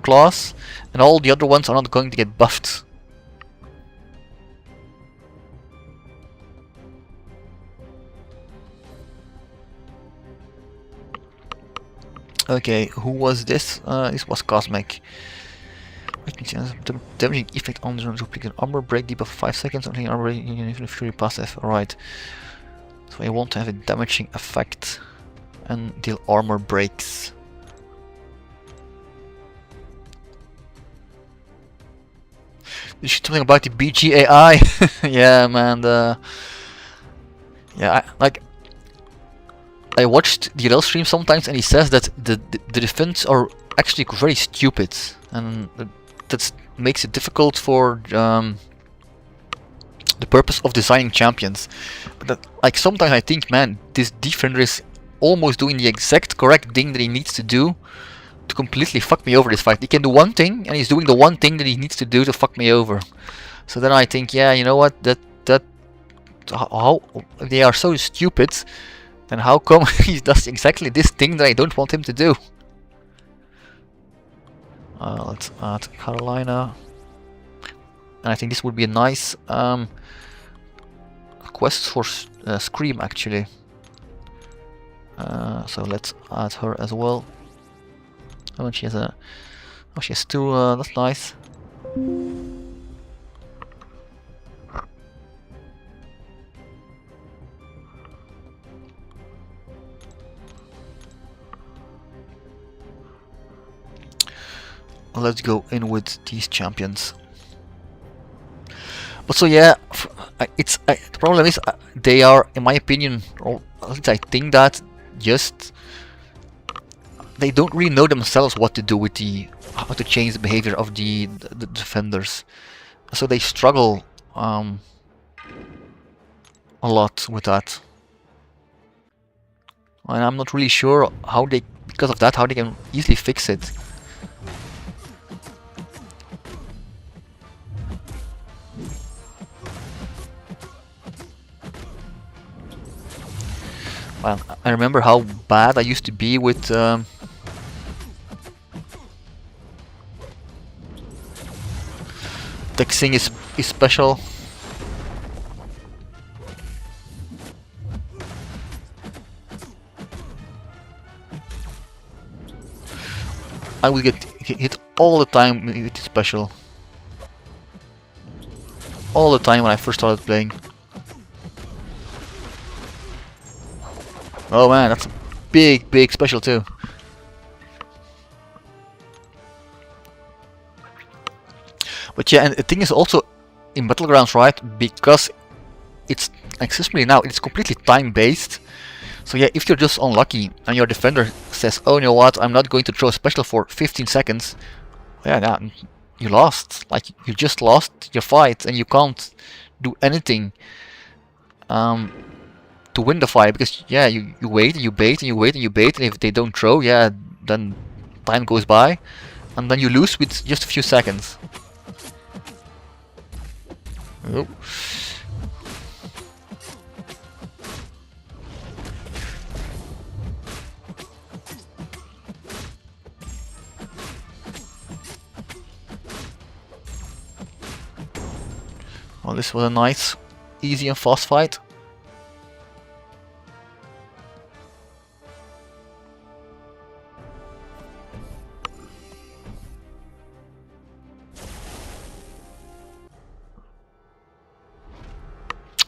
class, and all the other ones are not going to get buffed. Okay, who was this? This was Cosmic. Damaging effect on the duplicate armor break debuff 5 seconds, only armor even fury passive. Alright. So I want to have a damaging effect and deal armor breaks. There's something about the BGAI. Yeah, man. Yeah, I watched the DLL stream sometimes, and he says that the defense are actually very stupid, and that makes it difficult for the purpose of designing champions. But that, like, sometimes I think, man, this defender is almost doing the exact correct thing that he needs to do to completely fuck me over this fight. He can do one thing, and he's doing the one thing that he needs to do to fuck me over. So then I think, yeah, you know what, how they are so stupid, then how come he does exactly this thing that I don't want him to do? Let's add Carolina. And I think this would be a nice quest for Scream, actually. So let's add her as well. Oh, and she has a... Oh, she has two, that's nice. Let's go in with these champions. But so yeah, the problem is they are, in my opinion, or at least I think that, just they don't really know themselves what to do with how to change the behavior of the defenders. So they struggle a lot with that. And I'm not really sure how they, because of that, how they can easily fix it. Well, I remember how bad I used to be with Texing is special. I would get hit all the time with special. All the time when I first started playing. Oh man, that's a big special too. But yeah, and the thing is also in Battlegrounds, right? Because it's accessible now, it's completely time-based. So yeah, if you're just unlucky and your defender says, "Oh, you know what? I'm not going to throw a special for 15 seconds," yeah, you lost. Like, you just lost your fight, and you can't do anything to win the fight, because yeah, you wait and you bait and you wait and you bait, and if they don't throw, yeah, then time goes by, and then you lose with just a few seconds. Oh. Well, this was a nice, easy and fast fight.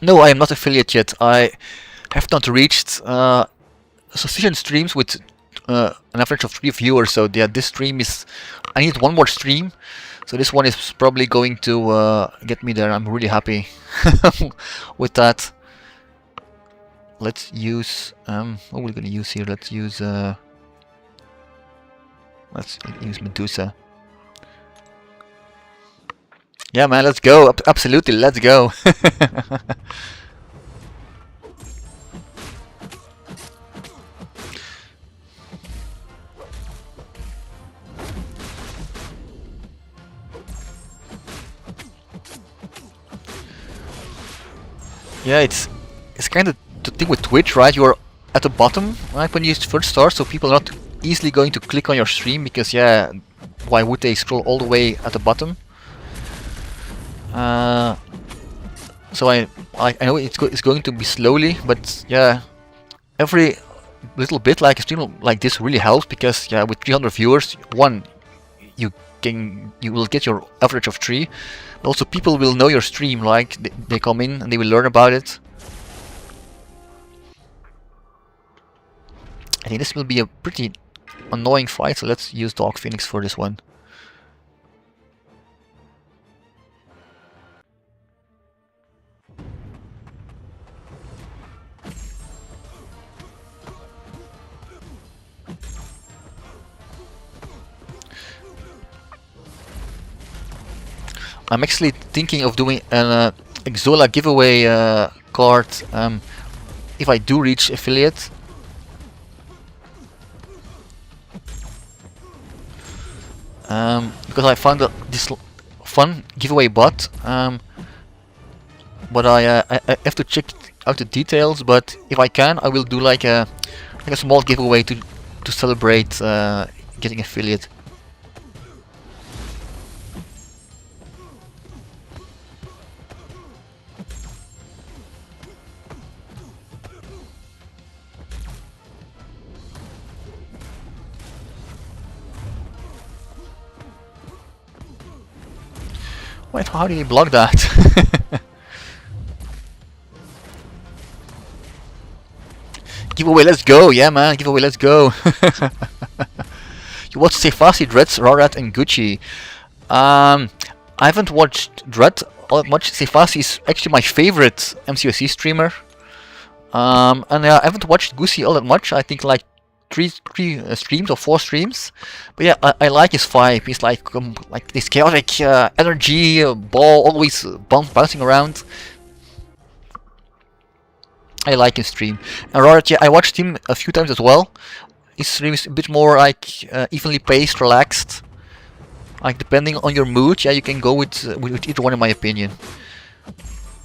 No, I am not affiliate yet. I have not reached sufficient streams with an average of 3 viewers. So yeah, this stream is... I need one more stream. So this one is probably going to get me there. I'm really happy with that. Let's use... what are we going to use here? Let's use Medusa. Yeah, man, let's go. Absolutely, let's go. Yeah, it's kind of the thing with Twitch, right? You're at the bottom, right, when you first start, so people are not easily going to click on your stream, because yeah, why would they scroll all the way at the bottom? So I know it's going to be slowly, but yeah, every little bit, like a stream like this, really helps, because yeah, with 300 viewers, one, you will get your average of 3. But also, people will know your stream, like they come in and they will learn about it. I think this will be a pretty annoying fight, so let's use Dark Phoenix for this one. I'm actually thinking of doing an Xsolla giveaway card if I do reach affiliate. Because I found this fun giveaway bot, but I have to check out the details. But if I can, I will do like a small giveaway to celebrate getting affiliate. Wait, how did he block that? Giveaway, let's go! Yeah, man, giveaway, let's go! You watch Sefasi, Dreads, Rarat, and Gucci. I haven't watched Dread all that much. Sefasi is actually my favorite MCOC streamer. And I haven't watched Gucci all that much. I think like three streams or 4 streams. But yeah, I like his vibe. He's like this chaotic energy ball, always bouncing around. I like his stream. And Rarat, yeah, I watched him a few times as well. His stream is a bit more like evenly paced, relaxed. Like depending on your mood, yeah, you can go with either one in my opinion.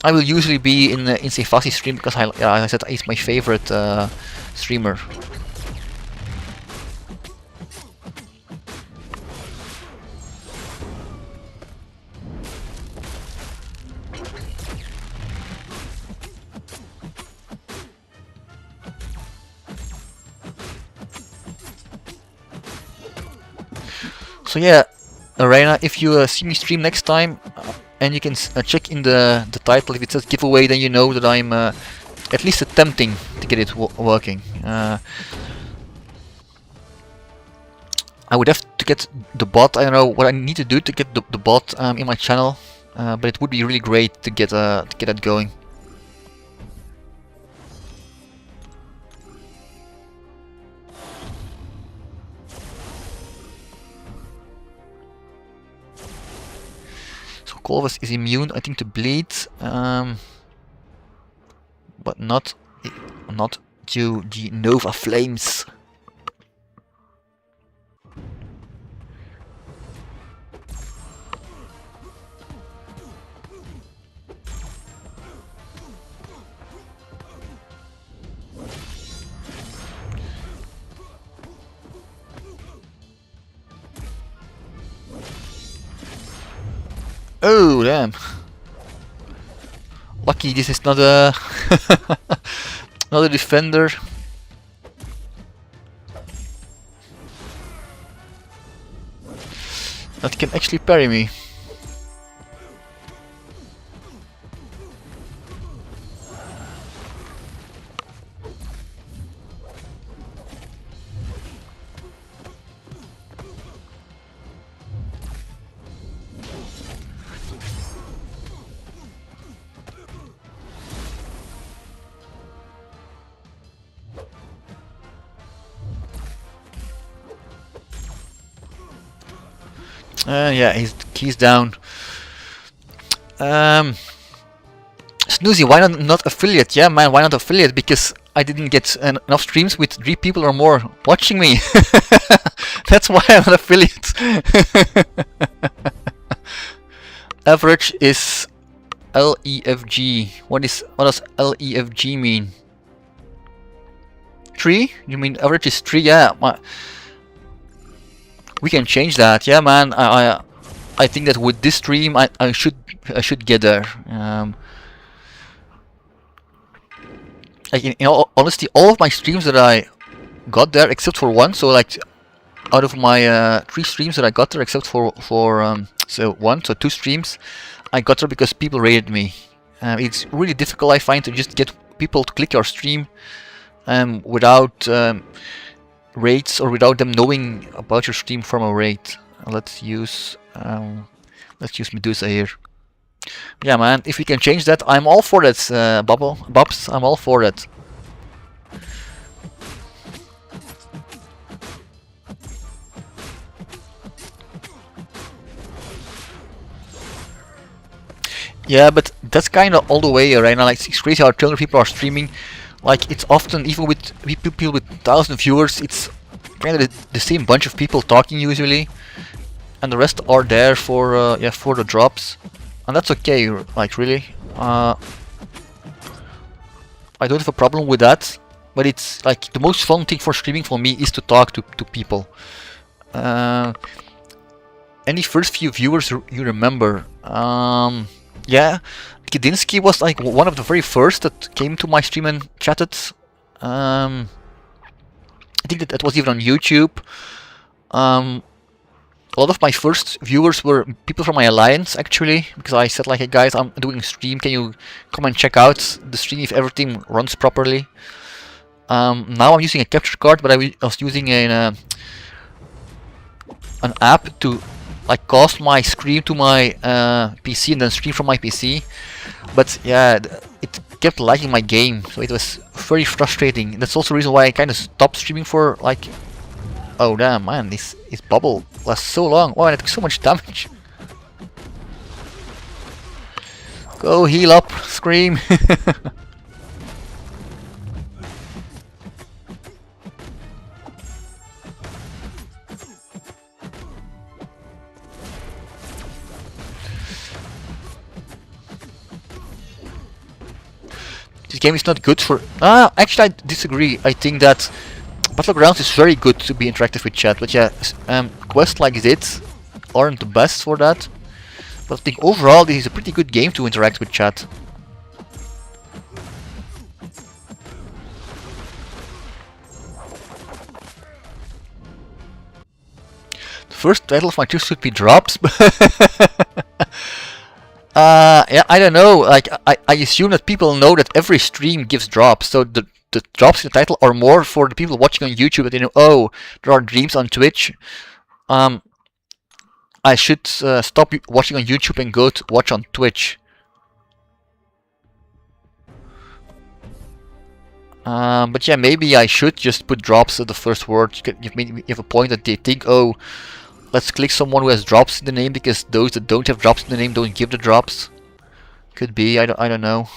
I will usually be in Sefasi's stream because as I said, he's my favorite streamer. So yeah, Arena, if you see me stream next time, and you can check in the title, if it says giveaway, then you know that I'm at least attempting to get it working. I would have to get the bot. I don't know what I need to do to get the bot in my channel, but it would be really great to get that going. Corvus is immune, I think, to bleed, but not to the Nova Flames. Oh, damn. Lucky this is not a not a defender. That can actually parry me. Yeah, he's down. Snoozy, why not affiliate? Yeah, man, why not affiliate? Because I didn't get enough streams with 3 people or more watching me. That's why I'm an affiliate. Average is LEFG. What does LEFG mean? 3? You mean average is 3? Yeah. We can change that. Yeah, man. I think that with this stream, I should get there. Like in all honesty, all of my streams that I got there, except for one. So like, out of my 3 streams that I got there, except for so 2 streams, I got there because people rated me. It's really difficult, I find, to just get people to click your stream without rates or without them knowing about your stream from a rate. Let's use Medusa here. Yeah, man, if we can change that, I'm all for that, Bobs, I'm all for that. Yeah, but that's kind of all the way right now. Like, it's crazy how 200 people are streaming. Like, it's often, even with people with 1,000 viewers, it's kind of the same bunch of people talking usually, and the rest are there for for the drops, and that's okay. Like, really, I don't have a problem with that. But it's like the most fun thing for streaming for me is to talk to people. Any first few viewers you remember? Yeah, Kidinsky was like one of the very first that came to my stream and chatted. I think that was even on YouTube. a lot of my first viewers were people from my alliance, actually, because I said like, hey guys, I'm doing a stream, can you come and check out the stream if everything runs properly? Now I'm using a capture card, but I was using an app to like cast my stream to my PC and then stream from my PC. But yeah, it kept lagging my game, so it was very frustrating. That's also the reason why I kind of stopped streaming for like... Oh damn, man, this bubble lasts so long. Wow, and it took so much damage. Go heal up, Scream. This game is not good for... actually I disagree. I think that Battlegrounds is very good to be interactive with chat, but yeah, quests like this aren't the best for that. But I think overall this is a pretty good game to interact with chat. The first title of my choice should be drops. Yeah, I don't know. Like, I assume that people know that every stream gives drops, so the drops in the title are more for the people watching on YouTube that they know, oh, there are dreams on Twitch. I should stop watching on YouTube and go to watch on Twitch. But yeah, maybe I should just put drops at the first word. You have a point that they think, oh, let's click someone who has drops in the name, because those that don't have drops in the name don't give the drops. Could be, I don't know.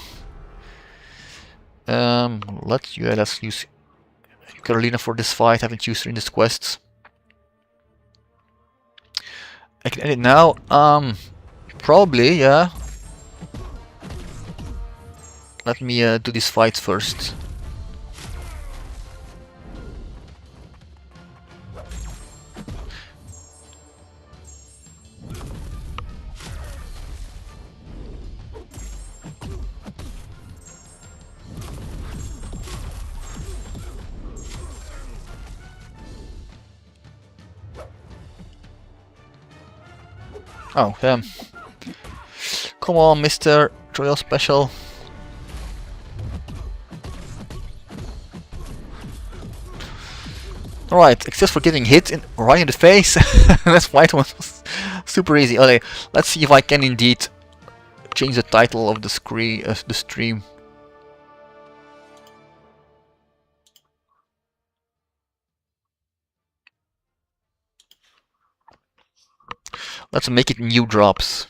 Let's use Carolina for this fight. I haven't used her in this quest. I can edit now. Probably, yeah. Let me do this fight first. Oh, damn. Come on, Mr. Royal Special. Alright, except for getting hit right in the face. That's why it was super easy. Okay, let's see if I can indeed change the title of the stream. Let's make it new drops.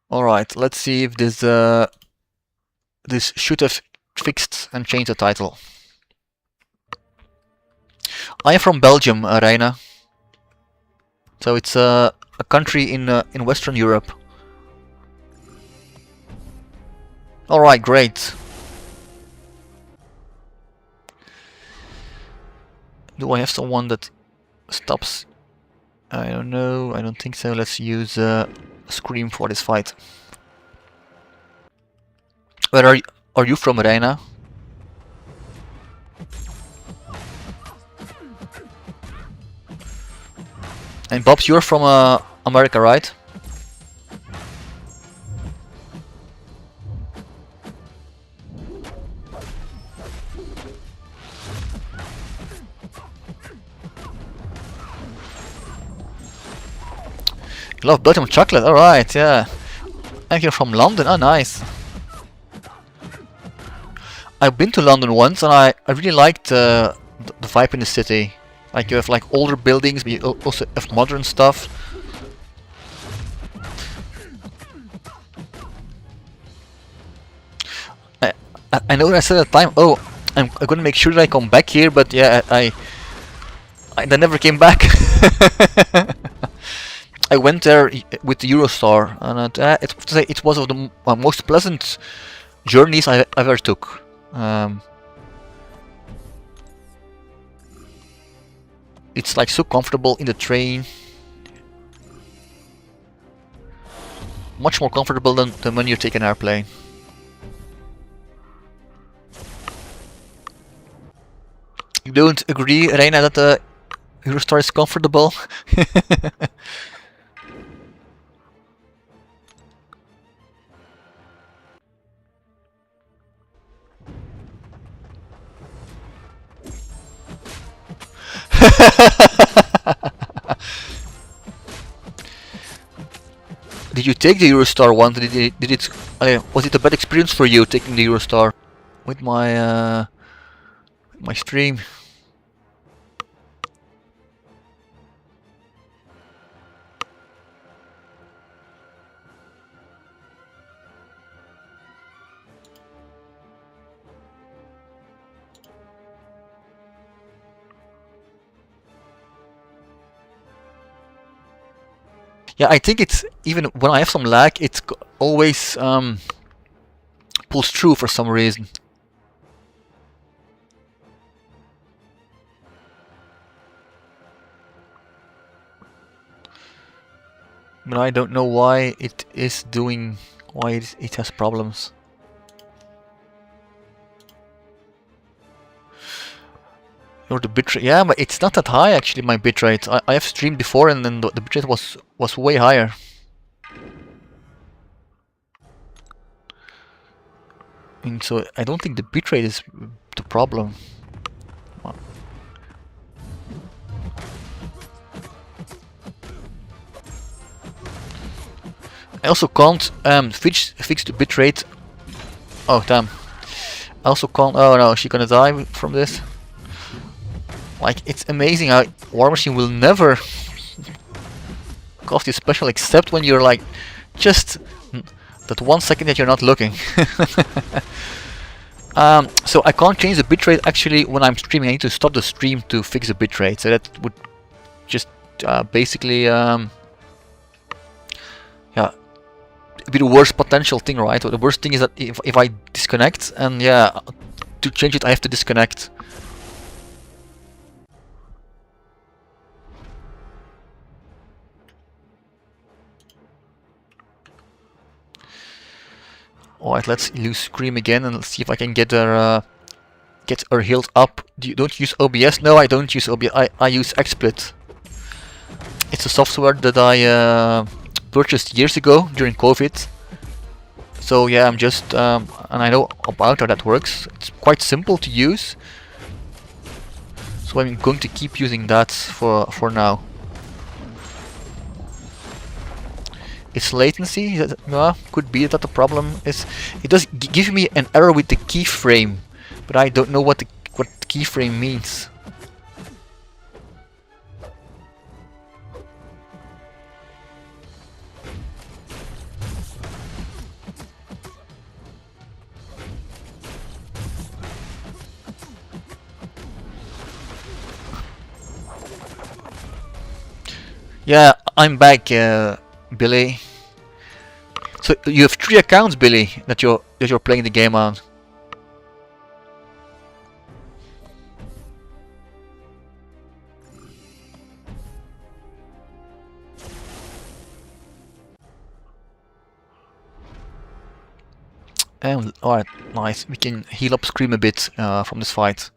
Alright, let's see if this this should have fixed and changed the title. I am from Belgium, Reina. So it's a country in Western Europe. Alright, great. Do I have someone that stops? I don't know, I don't think so. Let's use Scream for this fight. Where are you from, Reina? And Bobs, you're from America, right? You love Belgium chocolate, alright, yeah. And you're from London, oh nice. I've been to London once and I really liked the vibe in the city. Like you have like older buildings, but you also have modern stuff. I know that I said at the time, oh, I'm gonna make sure that I come back here, but yeah, I never came back. I went there with the Eurostar, and it was one of the most pleasant journeys I ever took. It's like so comfortable in the train. much more comfortable than when you take an airplane. You don't agree, Reina, that the Eurostar is comfortable? Did you take the Eurostar one? Was it a bad experience for you taking the Eurostar with my stream? Yeah, I think it's, even when I have some lag, it always pulls through for some reason. But I don't know why it is doing, why it has problems. Or the bitrate, yeah, but it's not that high actually, my bitrate. I have streamed before and then the bitrate was way higher. I mean, so I don't think the bitrate is the problem. I also can't fix the bitrate. Oh damn. I also can't, oh no, she's gonna die from this. Like, it's amazing how War Machine will never cost you special, except when you're like, just that 1 second that you're not looking. So I can't change the bitrate actually when I'm streaming. I need to stop the stream to fix the bitrate. So that would just basically, yeah, be the worst potential thing, right? The worst thing is that if I disconnect, and yeah, to change it I have to disconnect. Alright, let's use Scream again and let's see if I can get her healed up. Don't use OBS? No, I don't use OBS. I use XSplit. It's a software that I purchased years ago during COVID. So yeah, I'm just and I know about how that works. It's quite simple to use. So I'm going to keep using that for now. Its latency, yeah, could be that the problem is. It does give me an error with the keyframe, but I don't know what the keyframe means. Yeah, I'm back, Billy. So you have 3 accounts, Billy, that you're playing the game on. Alright, nice. We can heal up Scream a bit from this fight.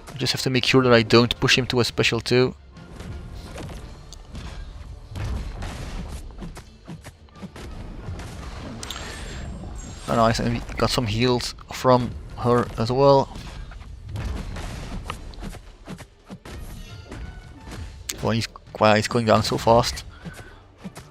I just have to make sure that I don't push him to a special 2. Oh, nice, and we got some heals from her as well. Well, he's going down so fast.